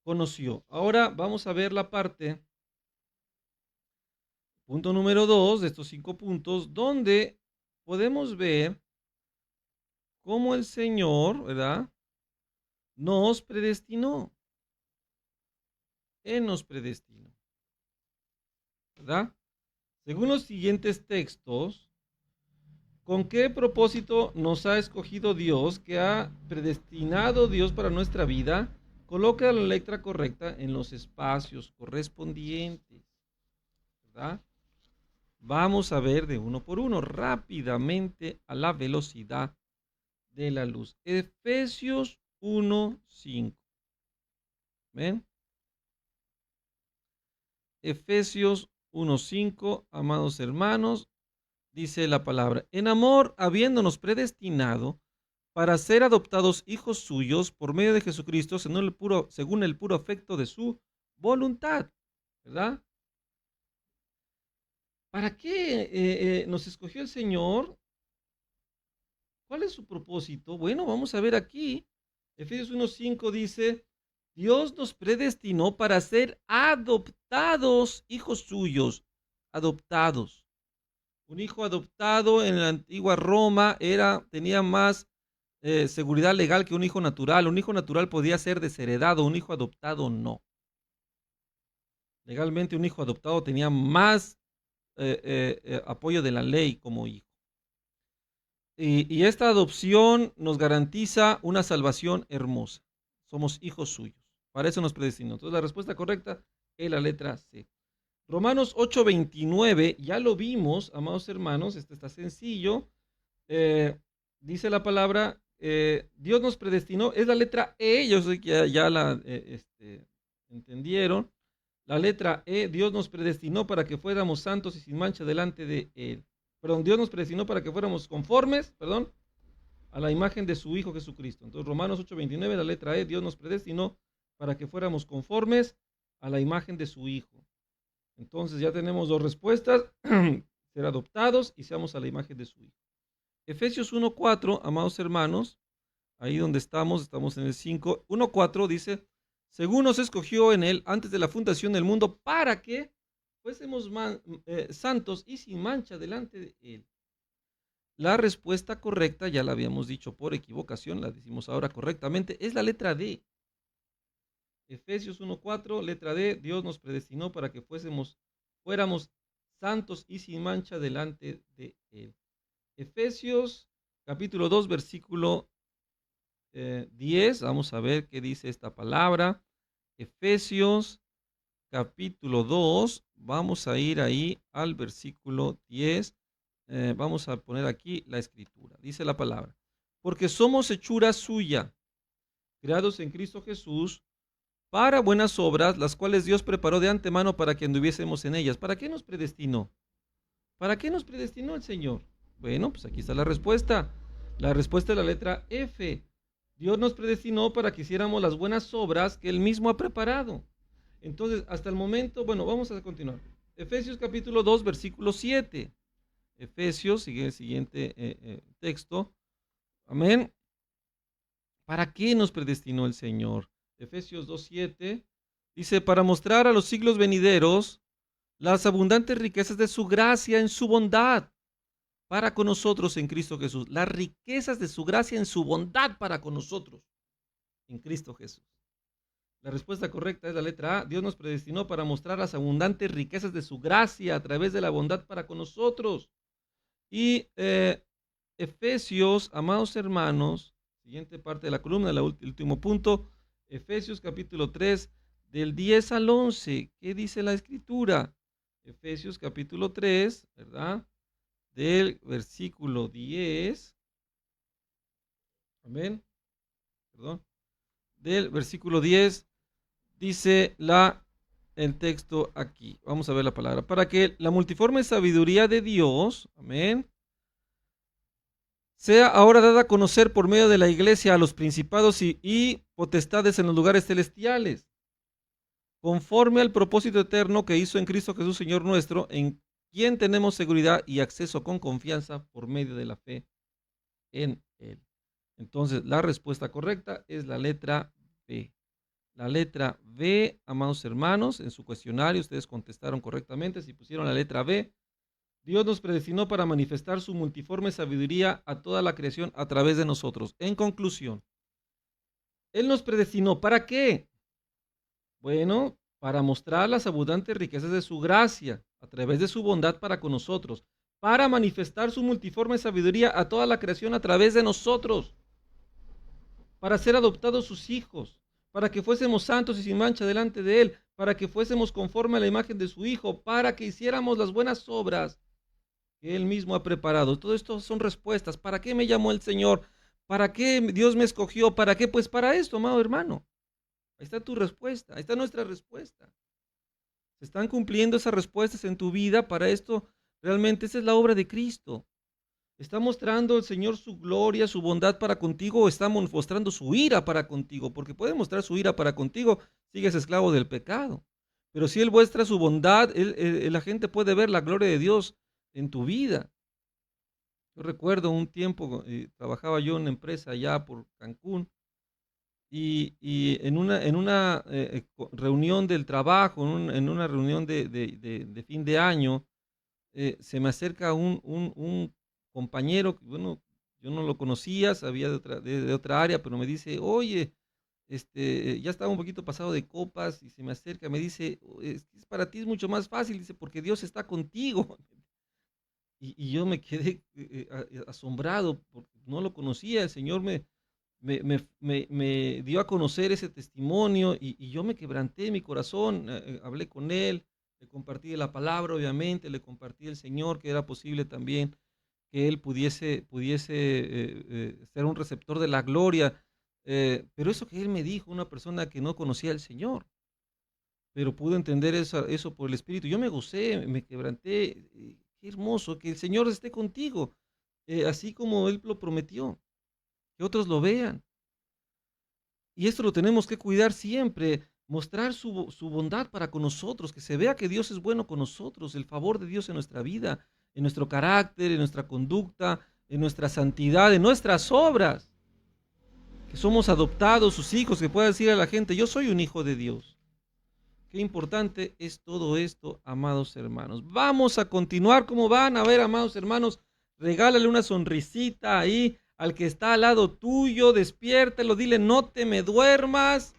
[SPEAKER 2] conoció. Ahora vamos a ver la parte, punto número 2 de estos 5 puntos, donde podemos ver cómo el Señor, ¿verdad?, nos predestinó. Él nos predestinó, ¿verdad? Según los siguientes textos, ¿con qué propósito nos ha escogido Dios, que ha predestinado Dios para nuestra vida? Coloca la letra correcta en los espacios correspondientes, ¿verdad? Vamos a ver de uno por uno, rápidamente, a la velocidad de la luz. Efesios 1:5. ¿Ven? Efesios 1:5, amados hermanos, dice la palabra: en amor, habiéndonos predestinado para ser adoptados hijos suyos por medio de Jesucristo, según el puro afecto de su voluntad, ¿verdad? ¿Para qué nos escogió el Señor? ¿Cuál es su propósito? Bueno, vamos a ver aquí. Efesios 1:5 dice: Dios nos predestinó para ser adoptados hijos suyos, adoptados. Un hijo adoptado en la antigua Roma tenía más seguridad legal que un hijo natural. Un hijo natural podía ser desheredado, un hijo adoptado no. Legalmente un hijo adoptado tenía más apoyo de la ley como hijo. Y esta adopción nos garantiza una salvación hermosa. Somos hijos suyos. Para eso nos predestinó. Entonces la respuesta correcta es la letra C. Romanos 8:29, ya lo vimos, amados hermanos, este está sencillo. Dice la palabra, Dios nos predestinó, es la letra E, yo sé que ya la entendieron. La letra E, Dios nos predestinó para que fuéramos santos y sin mancha delante de Él. Perdón, Dios nos predestinó para que fuéramos conformes, a la imagen de su Hijo Jesucristo. Entonces, Romanos 8:29, la letra E, Dios nos predestinó para que fuéramos conformes a la imagen de su Hijo. Entonces, ya tenemos dos respuestas, ser adoptados y seamos a la imagen de su Hijo. Efesios 1:4, amados hermanos, ahí donde estamos en el 5, 1:4 dice: según nos escogió en él antes de la fundación del mundo, para que fuésemos santos y sin mancha delante de él. La respuesta correcta, ya la habíamos dicho por equivocación, la decimos ahora correctamente, es la letra D. Efesios 1:4, letra D, Dios nos predestinó para que fuéramos santos y sin mancha delante de él. Efesios capítulo 2, versículo 10, vamos a ver qué dice esta palabra. Efesios capítulo 2, vamos a ir ahí al versículo 10. Vamos a poner aquí la escritura. Dice la palabra: porque somos hechura suya, creados en Cristo Jesús, para buenas obras, las cuales Dios preparó de antemano para que anduviésemos en ellas. ¿Para qué nos predestinó? ¿Para qué nos predestinó el Señor? Bueno, pues aquí está la respuesta. La respuesta es la letra F. Dios nos predestinó para que hiciéramos las buenas obras que Él mismo ha preparado. Entonces, hasta el momento, bueno, vamos a continuar. Efesios capítulo 2, versículo 7. Efesios, sigue el siguiente texto. Amén. ¿Para qué nos predestinó el Señor? Efesios 2:7 dice: para mostrar a los siglos venideros las abundantes riquezas de su gracia en su bondad para con nosotros en Cristo Jesús. Las riquezas de su gracia en su bondad para con nosotros en Cristo Jesús. La respuesta correcta es la letra A. Dios nos predestinó para mostrar las abundantes riquezas de su gracia a través de la bondad para con nosotros. Y Efesios, amados hermanos, siguiente parte de la columna, el último punto, Efesios capítulo 3, del 10 al 11. ¿Qué dice la escritura? Efesios capítulo 3, ¿verdad? Del versículo 10. Amén. Perdón. Del versículo 10 dice el texto aquí. Vamos a ver la palabra. Para que la multiforme sabiduría de Dios, amén, sea ahora dada a conocer por medio de la iglesia a los principados y potestades en los lugares celestiales, conforme al propósito eterno que hizo en Cristo Jesús, Señor nuestro, en quien tenemos seguridad y acceso con confianza por medio de la fe en Él. Entonces, la respuesta correcta es la letra B. La letra B, amados hermanos, en su cuestionario ustedes contestaron correctamente. Si pusieron la letra B, Dios nos predestinó para manifestar su multiforme sabiduría a toda la creación a través de nosotros. En conclusión, Él nos predestinó, ¿para qué? Bueno, para mostrar las abundantes riquezas de su gracia a través de su bondad para con nosotros, para manifestar su multiforme sabiduría a toda la creación a través de nosotros, para ser adoptados sus hijos, para que fuésemos santos y sin mancha delante de Él, para que fuésemos conforme a la imagen de su Hijo, para que hiciéramos las buenas obras que Él mismo ha preparado. Todo esto son respuestas. ¿Para qué me llamó el Señor? ¿Para qué Dios me escogió? ¿Para qué? Pues para esto, amado hermano. Ahí está tu respuesta, ahí está nuestra respuesta. Se están cumpliendo esas respuestas en tu vida. Para esto, realmente esa es la obra de Cristo. ¿Está mostrando el Señor su gloria, su bondad para contigo, o está mostrando su ira para contigo? Porque puede mostrar su ira para contigo, sigues esclavo del pecado. Pero si Él muestra su bondad, la gente puede ver la gloria de Dios en tu vida. Yo recuerdo un tiempo, trabajaba yo en una empresa allá por Cancún, y en una reunión del trabajo, en una reunión de fin de año, se me acerca un compañero, que, bueno, yo no lo conocía, sabía de otra área, pero me dice: oye, ya estaba un poquito pasado de copas, y se me acerca, me dice: para ti es mucho más fácil, dice, porque Dios está contigo. Y yo me quedé asombrado, porque no lo conocía. El Señor me dio a conocer ese testimonio, y yo me quebranté mi corazón. Hablé con él, le compartí la palabra, obviamente, le compartí el Señor, que era posible también que él pudiese ser un receptor de la gloria. Pero eso que él me dijo, una persona que no conocía al Señor, pero pudo entender eso por el Espíritu. Yo me gocé, me quebranté. Qué hermoso que el Señor esté contigo, así como Él lo prometió, que otros lo vean. Y esto lo tenemos que cuidar siempre, mostrar su bondad para con nosotros, que se vea que Dios es bueno con nosotros, el favor de Dios en nuestra vida, en nuestro carácter, en nuestra conducta, en nuestra santidad, en nuestras obras. que somos adoptados, sus hijos, que pueda decir a la gente, yo soy un hijo de Dios. Qué importante es todo esto, amados hermanos. Vamos a continuar. ¿Cómo van? A ver, amados hermanos, regálale una sonrisita ahí al que está al lado tuyo, despiértelo, dile, no te me duermas,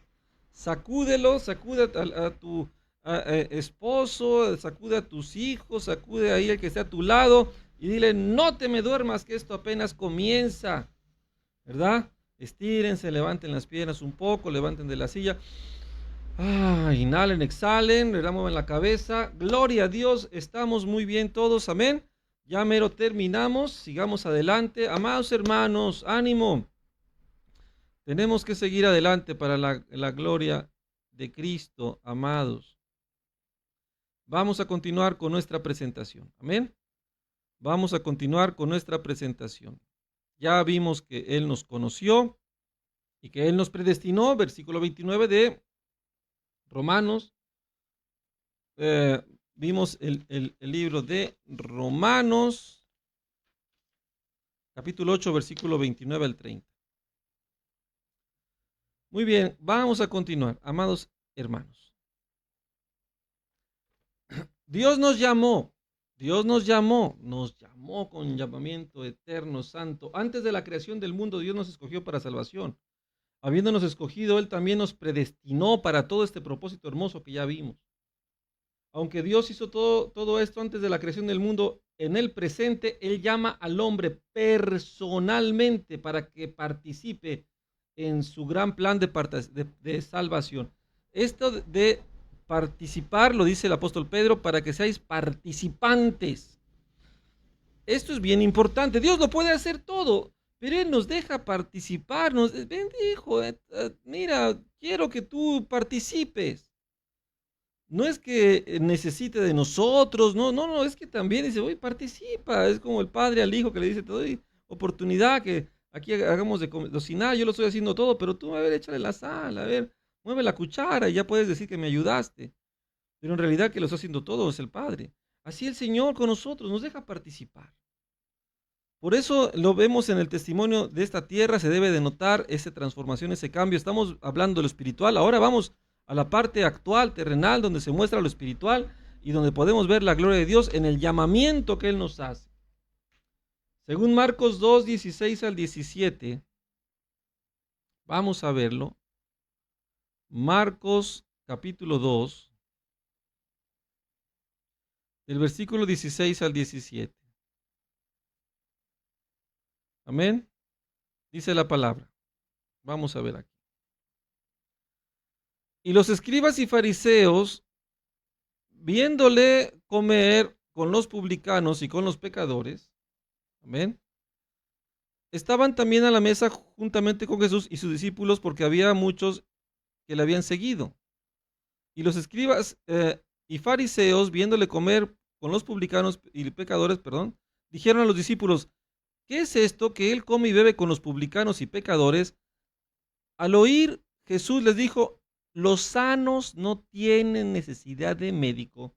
[SPEAKER 2] sacúdelo, sacude a tu esposo, sacude a tus hijos, sacude ahí al que está a tu lado y dile, no te me duermas, que esto apenas comienza, ¿verdad? Estírense, levanten las piernas un poco, levanten de la silla. Inhalen, exhalen, le mueven la cabeza. Gloria a Dios, estamos muy bien todos, amén. Ya mero terminamos, sigamos adelante. Amados hermanos, ánimo. Tenemos que seguir adelante para la gloria de Cristo, amados. Vamos a continuar con nuestra presentación, amén. Vamos a continuar con nuestra presentación. Ya vimos que Él nos conoció y que Él nos predestinó, versículo 29 de Romanos. Vimos el libro de Romanos, capítulo 8, versículo 29 al 30. Muy bien, vamos a continuar, amados hermanos. Dios nos llamó con llamamiento eterno, santo. Antes de la creación del mundo, Dios nos escogió para salvación. Habiéndonos escogido, Él también nos predestinó para todo este propósito hermoso que ya vimos. Aunque Dios hizo todo esto antes de la creación del mundo, en el presente Él llama al hombre personalmente para que participe en su gran plan de salvación. Esto de participar, lo dice el apóstol Pedro, para que seáis participantes. Esto es bien importante. Dios lo puede hacer todo, pero Él nos deja participar. Nos bendijo, mira, quiero que tú participes. No es que necesite de nosotros, no, es que también dice, oye, participa. Es como el padre al hijo que le dice, te doy oportunidad que aquí hagamos de cocinar, yo lo estoy haciendo todo, pero tú, a ver, échale la sal, a ver, mueve la cuchara y ya puedes decir que me ayudaste. Pero en realidad que lo está haciendo todo es el Padre. Así el Señor con nosotros nos deja participar. Por eso lo vemos en el testimonio de esta tierra, se debe de notar esa transformación, ese cambio. Estamos hablando de lo espiritual, ahora vamos a la parte actual, terrenal, donde se muestra lo espiritual y donde podemos ver la gloria de Dios en el llamamiento que Él nos hace. Según Marcos 2, 16 al 17, vamos a verlo. Marcos capítulo 2, del versículo 16 al 17. Amén. Dice la palabra. Vamos a ver aquí. Y los escribas y fariseos, viéndole comer con los publicanos y con los pecadores, amén, estaban también a la mesa juntamente con Jesús y sus discípulos, porque había muchos que le habían seguido. Y los escribas y fariseos, viéndole comer con los publicanos y pecadores, dijeron a los discípulos, ¿qué es esto que él come y bebe con los publicanos y pecadores? Al oír, Jesús les dijo, los sanos no tienen necesidad de médico,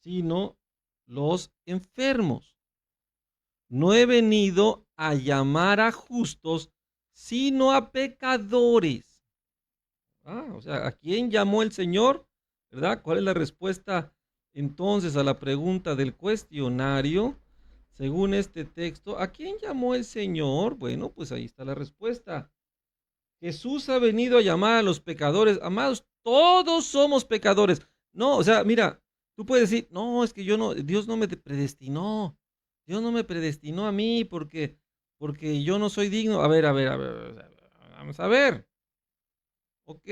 [SPEAKER 2] sino los enfermos. No he venido a llamar a justos, sino a pecadores. O sea, ¿a quién llamó el Señor? ¿Verdad? ¿Cuál es la respuesta entonces a la pregunta del cuestionario? Según este texto, ¿a quién llamó el Señor? Bueno, pues ahí está la respuesta. Jesús ha venido a llamar a los pecadores. Amados, todos somos pecadores. No, o sea, mira, tú puedes decir, no, es que Dios no me predestinó. Dios no me predestinó a mí porque yo no soy digno. A ver, vamos a ver. Ok,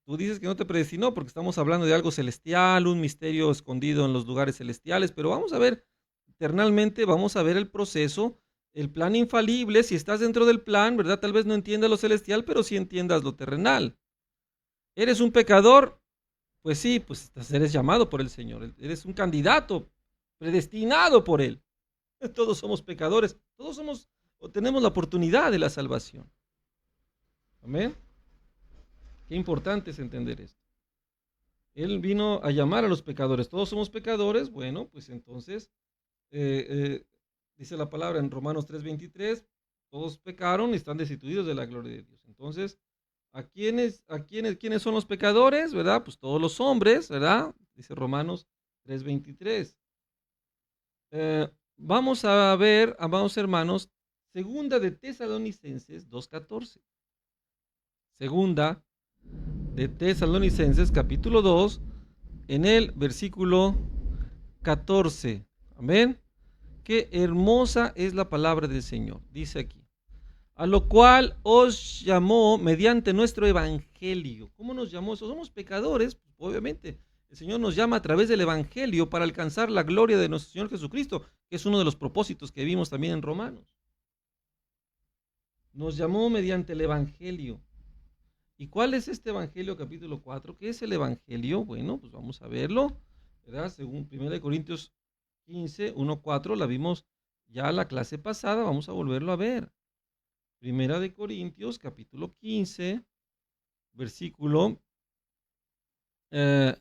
[SPEAKER 2] tú dices que no te predestinó porque estamos hablando de algo celestial, un misterio escondido en los lugares celestiales, pero vamos a ver, eternalmente vamos a ver el proceso, el plan infalible. Si estás dentro del plan, ¿verdad? Tal vez no entiendas lo celestial, pero sí entiendas lo terrenal. ¿Eres un pecador? Pues sí, pues eres llamado por el Señor. Eres un candidato predestinado por Él. Todos somos pecadores, tenemos la oportunidad de la salvación. Amén. Qué importante es entender esto. Él vino a llamar a los pecadores. Todos somos pecadores. Bueno, pues entonces, dice la palabra en Romanos 3:23, todos pecaron y están destituidos de la gloria de Dios. Entonces, ¿quiénes son los pecadores? ¿Verdad? Pues todos los hombres, ¿verdad? Dice Romanos 3:23. Vamos a ver, amados hermanos, segunda de Tesalonicenses 2:14. Segunda de Tesalonicenses capítulo 2, en el versículo 14. Amén. Qué hermosa es la palabra del Señor. Dice aquí: a lo cual os llamó mediante nuestro evangelio. ¿Cómo nos llamó? Somos pecadores, pues, obviamente. El Señor nos llama a través del evangelio para alcanzar la gloria de nuestro Señor Jesucristo, que es uno de los propósitos que vimos también en Romanos. Nos llamó mediante el evangelio. ¿Y cuál es este evangelio, capítulo 4? ¿Qué es el evangelio? Bueno, pues vamos a verlo, ¿verdad? Según 1 Corintios 15, 1-4, la vimos ya la clase pasada, vamos a volverlo a ver. 1 Corintios, capítulo 15, versículo del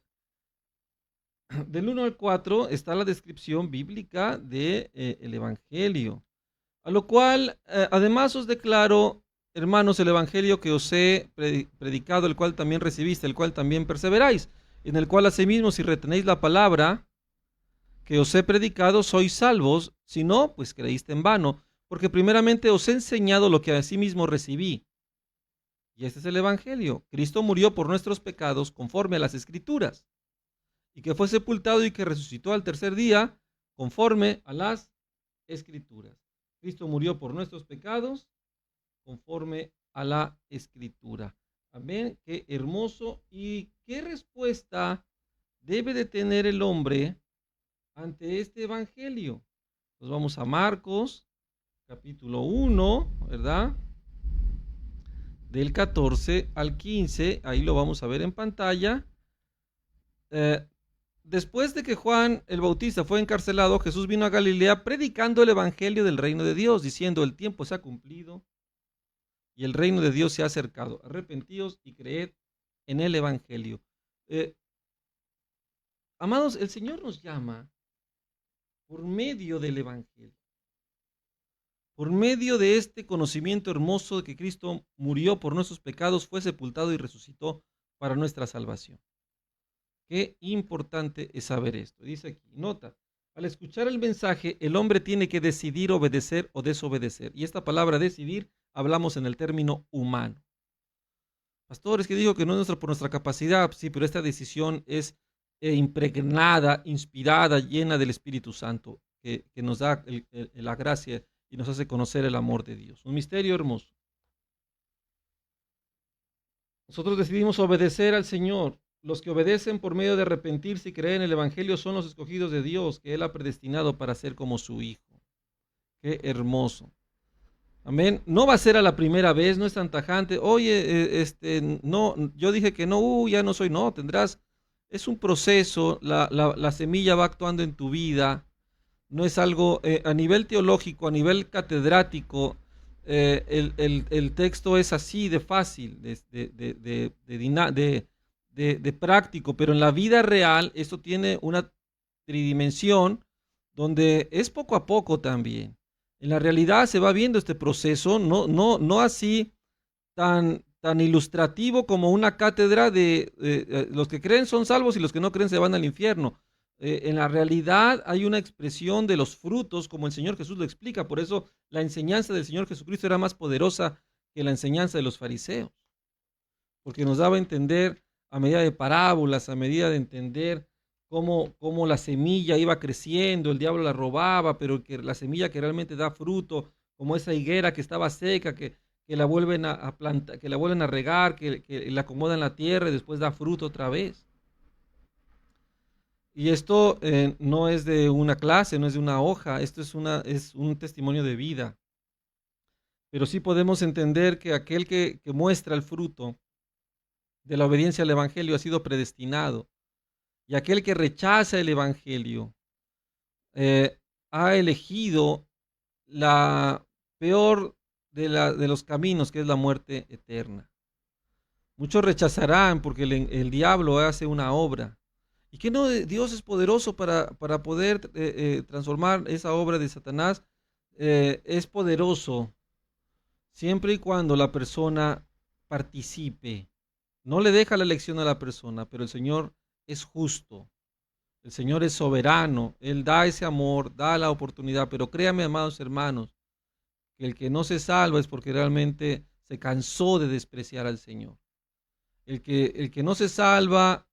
[SPEAKER 2] 1 al 4, está la descripción bíblica del evangelio. A lo cual, además os declaro, hermanos, el evangelio que os he predicado, el cual también recibiste, el cual también perseveráis, en el cual asimismo, si retenéis la palabra que os he predicado, sois salvos; si no, pues creíste en vano, porque primeramente os he enseñado lo que asimismo recibí. Y este es el evangelio: Cristo murió por nuestros pecados conforme a las Escrituras, y que fue sepultado y que resucitó al tercer día conforme a las Escrituras. Cristo murió por nuestros pecados conforme a la Escritura. Amén. Qué hermoso. ¿Y qué respuesta debe de tener el hombre ante este evangelio? Nos vamos a Marcos, capítulo 1, ¿verdad? Del 14 al 15, ahí lo vamos a ver en pantalla. Después de que Juan el Bautista fue encarcelado, Jesús vino a Galilea predicando el evangelio del reino de Dios, diciendo: el tiempo se ha cumplido y el reino de Dios se ha acercado. Arrepentíos y creed en el evangelio. Amados, el Señor nos llama por medio del evangelio, por medio de este conocimiento hermoso de que Cristo murió por nuestros pecados, fue sepultado y resucitó para nuestra salvación. Qué importante es saber esto. Dice aquí, nota: al escuchar el mensaje, el hombre tiene que decidir obedecer o desobedecer. Y esta palabra decidir, hablamos en el término humano. Pastores, que dijo que no es por nuestra capacidad, sí, pero esta decisión es impregnada, inspirada, llena del Espíritu Santo, que nos da la gracia y nos hace conocer el amor de Dios. Un misterio hermoso. Nosotros decidimos obedecer al Señor. Los que obedecen por medio de arrepentirse y creer en el evangelio son los escogidos de Dios, que Él ha predestinado para ser como su Hijo. Qué hermoso. Amén. No va a ser a la primera vez, no es tan tajante. Oye, no, yo dije que no, ya no soy. No, tendrás. Es un proceso, la semilla va actuando en tu vida. No es algo a nivel teológico, a nivel catedrático. El texto es así de fácil, de práctico, pero en la vida real esto tiene una tridimensión donde es poco a poco también. En la realidad se va viendo este proceso, no así tan ilustrativo como una cátedra de los que creen son salvos y los que no creen se van al infierno. En la realidad hay una expresión de los frutos, como el Señor Jesús lo explica. Por eso la enseñanza del Señor Jesucristo era más poderosa que la enseñanza de los fariseos, porque nos daba a entender a medida de parábolas, a medida de entender cómo la semilla iba creciendo, el diablo la robaba, pero que la semilla que realmente da fruto, como esa higuera que estaba seca, que la vuelven a plantar, que la vuelven a regar, que la acomodan en la tierra y después da fruto otra vez. Y esto no es de una clase, no es de una hoja, esto es un testimonio de vida. Pero sí podemos entender que aquel que muestra el fruto de la obediencia al evangelio ha sido predestinado, y aquel que rechaza el evangelio ha elegido la peor de los caminos, que es la muerte eterna. Muchos rechazarán porque el diablo hace una obra, y que no, Dios es poderoso para poder transformar esa obra de Satanás. Es poderoso, siempre y cuando la persona participe. No le deja la elección a la persona, pero el Señor es justo. El Señor es soberano. Él da ese amor, da la oportunidad. Pero créame, amados hermanos, que el que no se salva es porque realmente se cansó de despreciar al Señor. El que no se salva,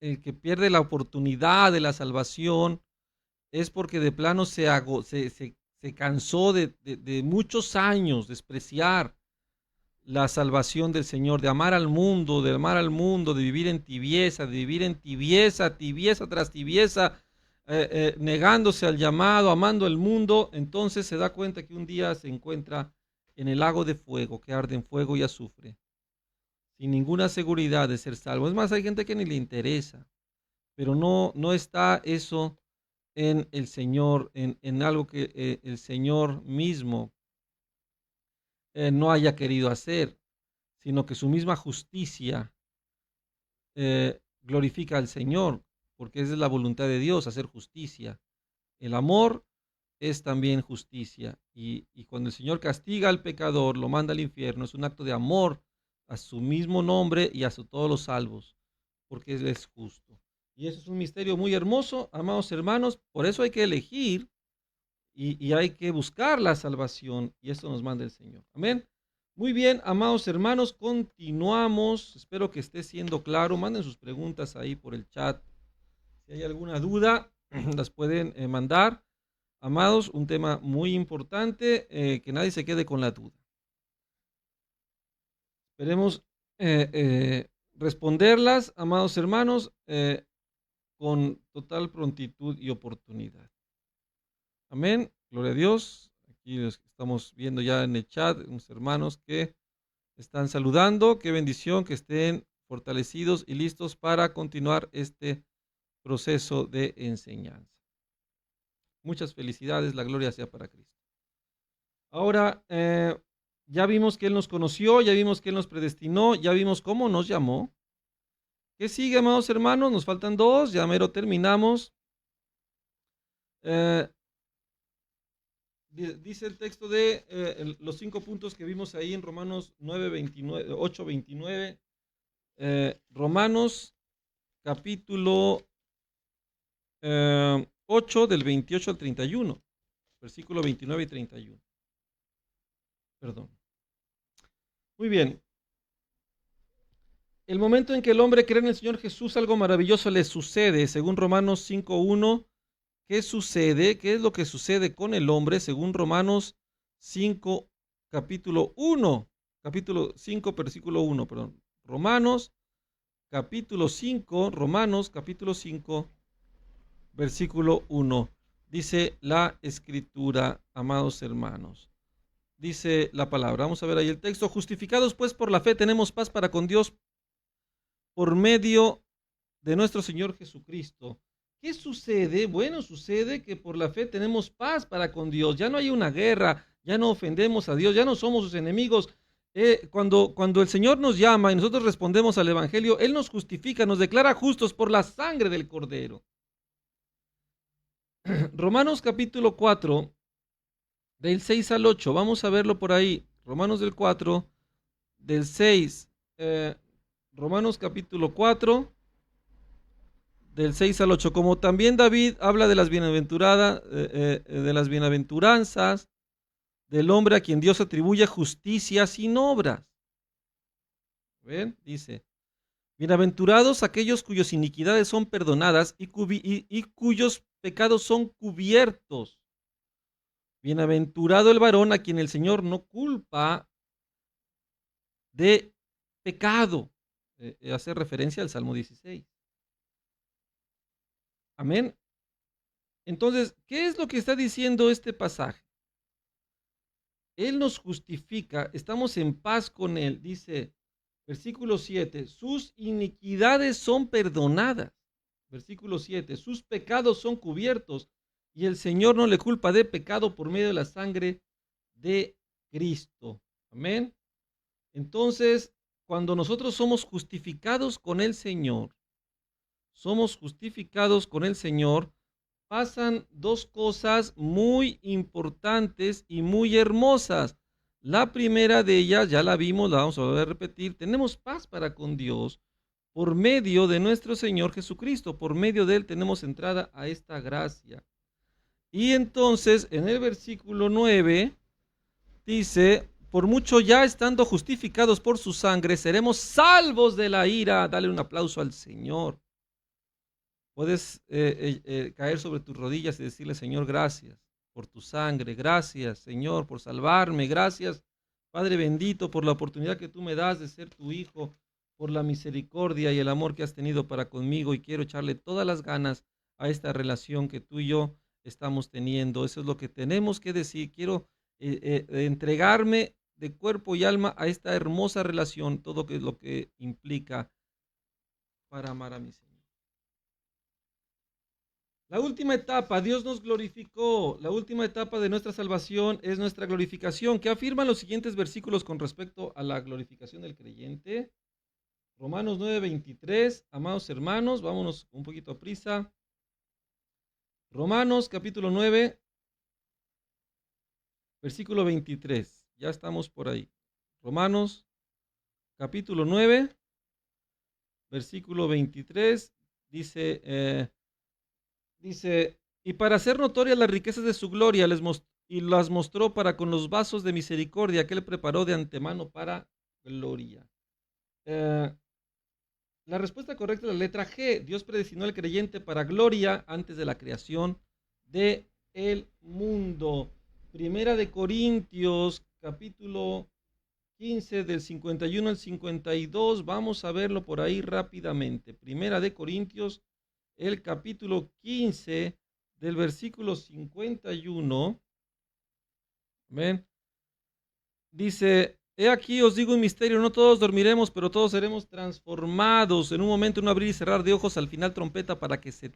[SPEAKER 2] el que pierde la oportunidad de la salvación, es porque de plano se cansó de muchos años despreciar la salvación del Señor, de amar al mundo, de vivir en tibieza, tibieza tras tibieza, negándose al llamado, amando el mundo. Entonces se da cuenta que un día se encuentra en el lago de fuego, que arde en fuego y azufre, sin ninguna seguridad de ser salvo. Es más, hay gente que ni le interesa, pero no está eso en el Señor, en algo que el Señor mismo no haya querido hacer, sino que su misma justicia glorifica al Señor, porque esa es la voluntad de Dios, hacer justicia. El amor es también justicia, y cuando el Señor castiga al pecador, lo manda al infierno, es un acto de amor a su mismo nombre y a todos los salvos, porque Él es justo. Y eso es un misterio muy hermoso, amados hermanos. Por eso hay que elegir y hay que buscar la salvación, y eso nos manda el Señor. Amén. Muy bien, amados hermanos, continuamos. Espero que esté siendo claro. Manden sus preguntas ahí por el chat. Si hay alguna duda, las pueden mandar. Amados, un tema muy importante, que nadie se quede con la duda. Esperemos responderlas, amados hermanos, con total prontitud y oportunidad. Amén. Gloria a Dios. Aquí los estamos viendo ya en el chat, unos hermanos que están saludando. Qué bendición que estén fortalecidos y listos para continuar este proceso de enseñanza. Muchas felicidades, la gloria sea para Cristo. Ahora, ya vimos que Él nos conoció, ya vimos que Él nos predestinó, ya vimos cómo nos llamó. ¿Qué sigue, amados hermanos? Nos faltan dos, ya mero terminamos. Dice el texto de los 5 puntos que vimos ahí en Romanos 8:29. Romanos capítulo 8 del 28 al 31, versículo 29 y 31. Perdón. Muy bien. El momento en que el hombre cree en el Señor Jesús, algo maravilloso le sucede, según Romanos 5:1. ¿Qué sucede? ¿Qué es lo que sucede con el hombre según Romanos 5, capítulo 5, versículo 1, perdón. Romanos, capítulo 5, versículo 1. Dice la Escritura, amados hermanos. Dice la palabra, vamos a ver ahí el texto. Justificados pues por la fe tenemos paz para con Dios por medio de nuestro Señor Jesucristo. ¿Qué sucede? Bueno, sucede que por la fe tenemos paz para con Dios. Ya no hay una guerra, ya no ofendemos a Dios, ya no somos sus enemigos. Cuando el Señor nos llama y nosotros respondemos al Evangelio, Él nos justifica, nos declara justos por la sangre del Cordero. Romanos capítulo 4, del 6 al 8, vamos a verlo por ahí. Romanos del 4, del 6, Romanos capítulo 4, del 6 al 8, como también David habla de las bienaventuranzas del hombre a quien Dios atribuye justicia sin obras. ¿Ven? Dice, bienaventurados aquellos cuyas iniquidades son perdonadas y cuyos pecados son cubiertos. Bienaventurado el varón a quien el Señor no culpa de pecado. Hace referencia al Salmo 16. Amén. Entonces, ¿qué es lo que está diciendo este pasaje? Él nos justifica, estamos en paz con Él. Dice, versículo 7, sus iniquidades son perdonadas. Versículo 7, sus pecados son cubiertos y el Señor no le culpa de pecado por medio de la sangre de Cristo. Amén. Entonces, cuando nosotros somos justificados con el Señor, pasan dos cosas muy importantes y muy hermosas. La primera de ellas, ya la vimos, la vamos a volver a repetir. Tenemos paz para con Dios por medio de nuestro Señor Jesucristo. Por medio de Él tenemos entrada a esta gracia. Y entonces, en el versículo 9, dice, por mucho ya estando justificados por su sangre, seremos salvos de la ira. Dale un aplauso al Señor. Puedes caer sobre tus rodillas y decirle, Señor, gracias por tu sangre. Gracias, Señor, por salvarme. Gracias, Padre bendito, por la oportunidad que tú me das de ser tu hijo, por la misericordia y el amor que has tenido para conmigo. Y quiero echarle todas las ganas a esta relación que tú y yo estamos teniendo. Eso es lo que tenemos que decir. Quiero entregarme de cuerpo y alma a esta hermosa relación, todo lo que implica para amar a mi Señor. La última etapa, Dios nos glorificó. La última etapa de nuestra salvación es nuestra glorificación. ¿Qué afirman los siguientes versículos con respecto a la glorificación del creyente? Romanos 9:23, amados hermanos, vámonos un poquito a prisa. Romanos capítulo 9, versículo 23. Ya estamos por ahí. Romanos capítulo 9, versículo 23. Dice, y para hacer notorias las riquezas de su gloria, y las mostró para con los vasos de misericordia que él preparó de antemano para gloria. La respuesta correcta es la letra G. Dios predestinó al creyente para gloria antes de la creación del mundo. Primera de Corintios, capítulo 15, del 51 al 52. Vamos a verlo por ahí rápidamente. Primera de Corintios, el capítulo 15, del versículo 51. Amén. Dice, he aquí os digo un misterio, no todos dormiremos, pero todos seremos transformados en un momento, en un abrir y cerrar de ojos, al final trompeta, porque se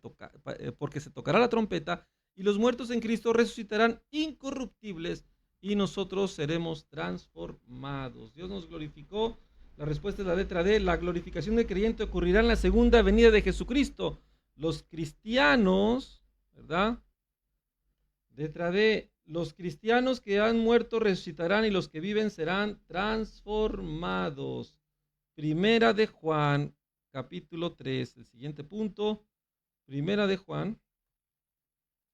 [SPEAKER 2] tocará la trompeta, y los muertos en Cristo resucitarán incorruptibles, y nosotros seremos transformados. Dios nos glorificó. La respuesta es la letra D. La glorificación del creyente ocurrirá en la segunda venida de Jesucristo. Los cristianos, ¿verdad? Letra D. Los cristianos que han muerto resucitarán y los que viven serán transformados. Primera de Juan, capítulo 3. El siguiente punto. Primera de Juan.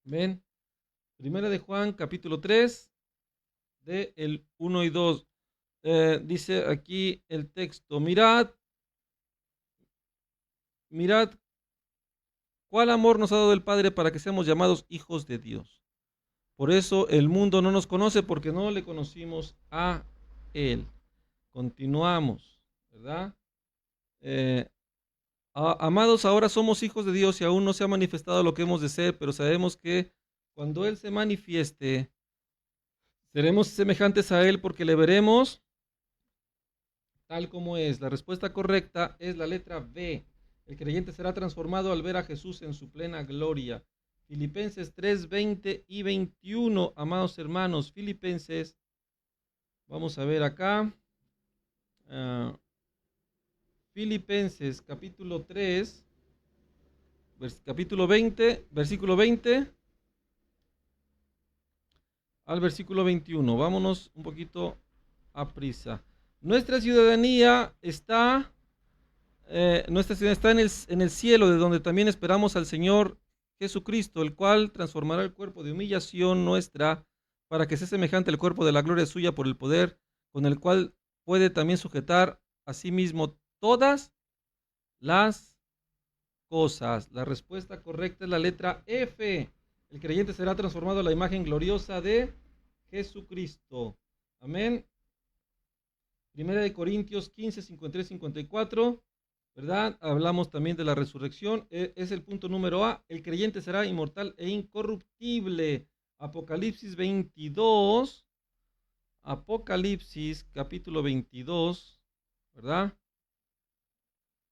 [SPEAKER 2] Ven. Primera de Juan, capítulo 3, de el 1 y 2. Dice aquí el texto. Mirad cuál amor nos ha dado el Padre para que seamos llamados hijos de Dios. Por eso el mundo no nos conoce, porque no le conocimos a Él. Continuamos, ¿verdad? Amados, ahora somos hijos de Dios y aún no se ha manifestado lo que hemos de ser, pero sabemos que cuando Él se manifieste, seremos semejantes a Él porque le veremos tal como es. La respuesta correcta es la letra B. El creyente será transformado al ver a Jesús en su plena gloria. Filipenses 3, 20 y 21, amados hermanos. Filipenses, vamos a ver acá. Filipenses capítulo 3, capítulo 20, versículo 20 al versículo 21. Vámonos un poquito a prisa. Nuestra ciudadanía está en el cielo, de donde también esperamos al Señor Jesucristo, el cual transformará el cuerpo de humillación nuestra para que sea semejante al cuerpo de la gloria suya por el poder con el cual puede también sujetar a sí mismo todas las cosas. La respuesta correcta es la letra F. El creyente será transformado a la imagen gloriosa de Jesucristo. Amén. Primera de Corintios 15, 53, 54. ¿Verdad? Hablamos también de la resurrección. Es el punto número A. El creyente será inmortal e incorruptible. Apocalipsis 22. Apocalipsis capítulo 22. ¿Verdad?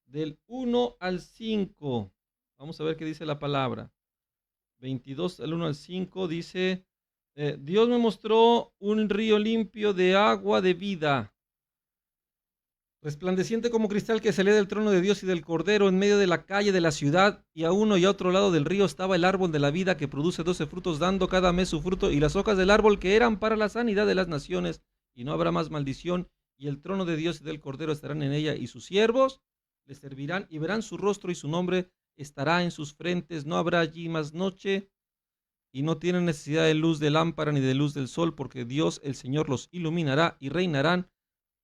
[SPEAKER 2] Del 1 al 5. Vamos a ver qué dice la palabra. 22 del 1 al 5 dice, Dios me mostró un río limpio de agua de vida, resplandeciente como cristal, que salía del trono de Dios y del Cordero en medio de la calle de la ciudad, y a uno y a otro lado del río estaba el árbol de la vida, que produce 12 frutos, dando cada mes su fruto, y las hojas del árbol que eran para la sanidad de las naciones, y no habrá más maldición, y el trono de Dios y del Cordero estarán en ella, y sus siervos le servirán y verán su rostro, y su nombre estará en sus frentes. No habrá allí más noche, y no tienen necesidad de luz de lámpara ni de luz del sol, porque Dios el Señor los iluminará, y reinarán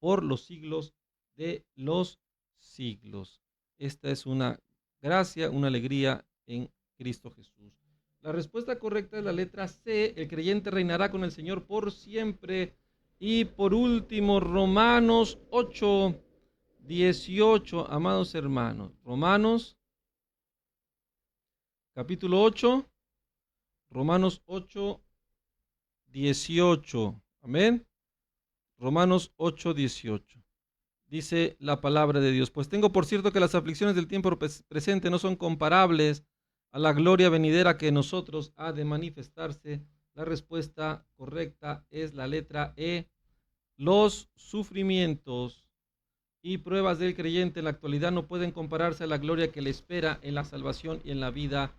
[SPEAKER 2] por los siglos de los siglos. Esta es una gracia, una alegría en Cristo Jesús. La respuesta correcta es la letra C. El creyente reinará con el Señor por siempre. Y por último, Romanos 8:18, amados hermanos. Romanos, capítulo 8, Romanos 8:18. Amén. Romanos 8:18. Dice la palabra de Dios: pues tengo por cierto que las aflicciones del tiempo presente no son comparables a la gloria venidera que en nosotros ha de manifestarse. La respuesta correcta es la letra E. Los sufrimientos y pruebas del creyente en la actualidad no pueden compararse a la gloria que le espera en la salvación y en la vida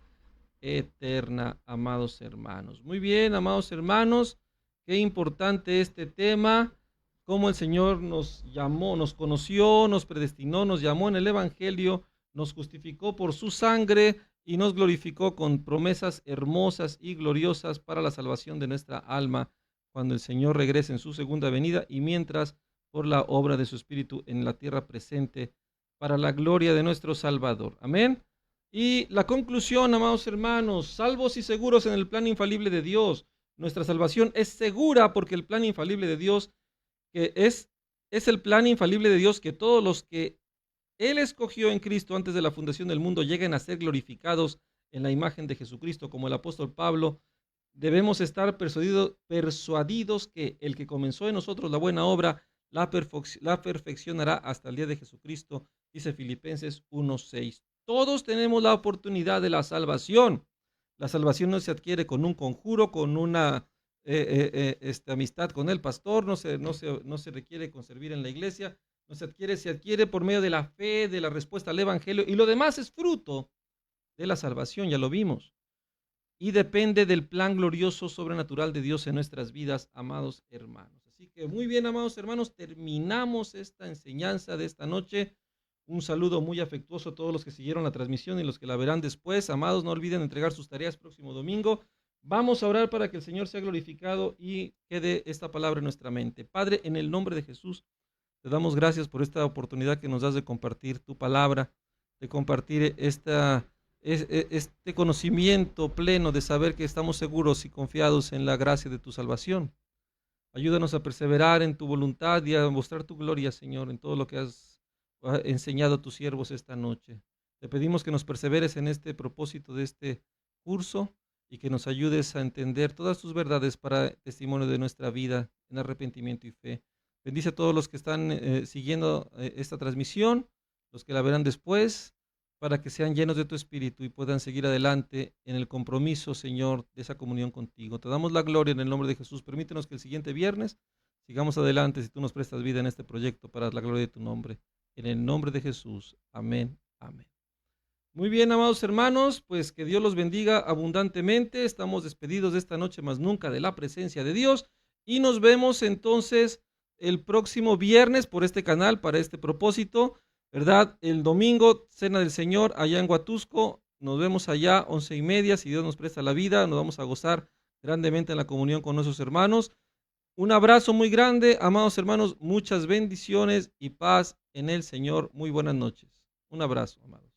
[SPEAKER 2] eterna, amados hermanos. Muy bien, amados hermanos, qué importante este tema. Cómo el Señor nos llamó, nos conoció, nos predestinó, nos llamó en el Evangelio, nos justificó por su sangre y nos glorificó con promesas hermosas y gloriosas para la salvación de nuestra alma cuando el Señor regrese en su segunda venida, y mientras por la obra de su Espíritu en la tierra presente para la gloria de nuestro Salvador. Amén. Y la conclusión, amados hermanos: salvos y seguros en el plan infalible de Dios. Nuestra salvación es segura porque el plan infalible de Dios, que es el plan infalible de Dios, que todos los que Él escogió en Cristo antes de la fundación del mundo lleguen a ser glorificados en la imagen de Jesucristo. Como el apóstol Pablo, debemos estar persuadidos que el que comenzó en nosotros la buena obra la perfeccionará hasta el día de Jesucristo, dice Filipenses 1:6. Todos tenemos la oportunidad de la salvación. La salvación no se adquiere con un conjuro, con una amistad con el pastor, no se requiere con servir en la iglesia, se adquiere por medio de la fe, de la respuesta al Evangelio, y lo demás es fruto de la salvación, ya lo vimos, y depende del plan glorioso sobrenatural de Dios en nuestras vidas, amados hermanos. Así que muy bien, amados hermanos, terminamos esta enseñanza de esta noche. Un saludo muy afectuoso a todos los que siguieron la transmisión y los que la verán después. Amados, no olviden entregar sus tareas próximo domingo. Vamos a orar para que el Señor sea glorificado y quede esta palabra en nuestra mente. Padre, en el nombre de Jesús, te damos gracias por esta oportunidad que nos das de compartir tu palabra, de compartir este conocimiento pleno, de saber que estamos seguros y confiados en la gracia de tu salvación. Ayúdanos a perseverar en tu voluntad y a mostrar tu gloria, Señor, en todo lo que has enseñado a tus siervos esta noche. Te pedimos que nos perseveres en este propósito de este curso y que nos ayudes a entender todas tus verdades para testimonio de nuestra vida en arrepentimiento y fe. Bendice a todos los que están siguiendo esta transmisión, los que la verán después, para que sean llenos de tu Espíritu y puedan seguir adelante en el compromiso, Señor, de esa comunión contigo. Te damos la gloria en el nombre de Jesús. Permítenos que el siguiente viernes sigamos adelante si tú nos prestas vida en este proyecto para la gloria de tu nombre. En el nombre de Jesús. Amén. Amén. Muy bien, amados hermanos, pues que Dios los bendiga abundantemente. Estamos despedidos de esta noche, más nunca de la presencia de Dios. Y nos vemos entonces el próximo viernes por este canal para este propósito, ¿verdad? El domingo, Cena del Señor, allá en Huatusco. Nos vemos allá 11:30. Si Dios nos presta la vida, nos vamos a gozar grandemente en la comunión con nuestros hermanos. Un abrazo muy grande, amados hermanos. Muchas bendiciones y paz en el Señor. Muy buenas noches. Un abrazo, amados.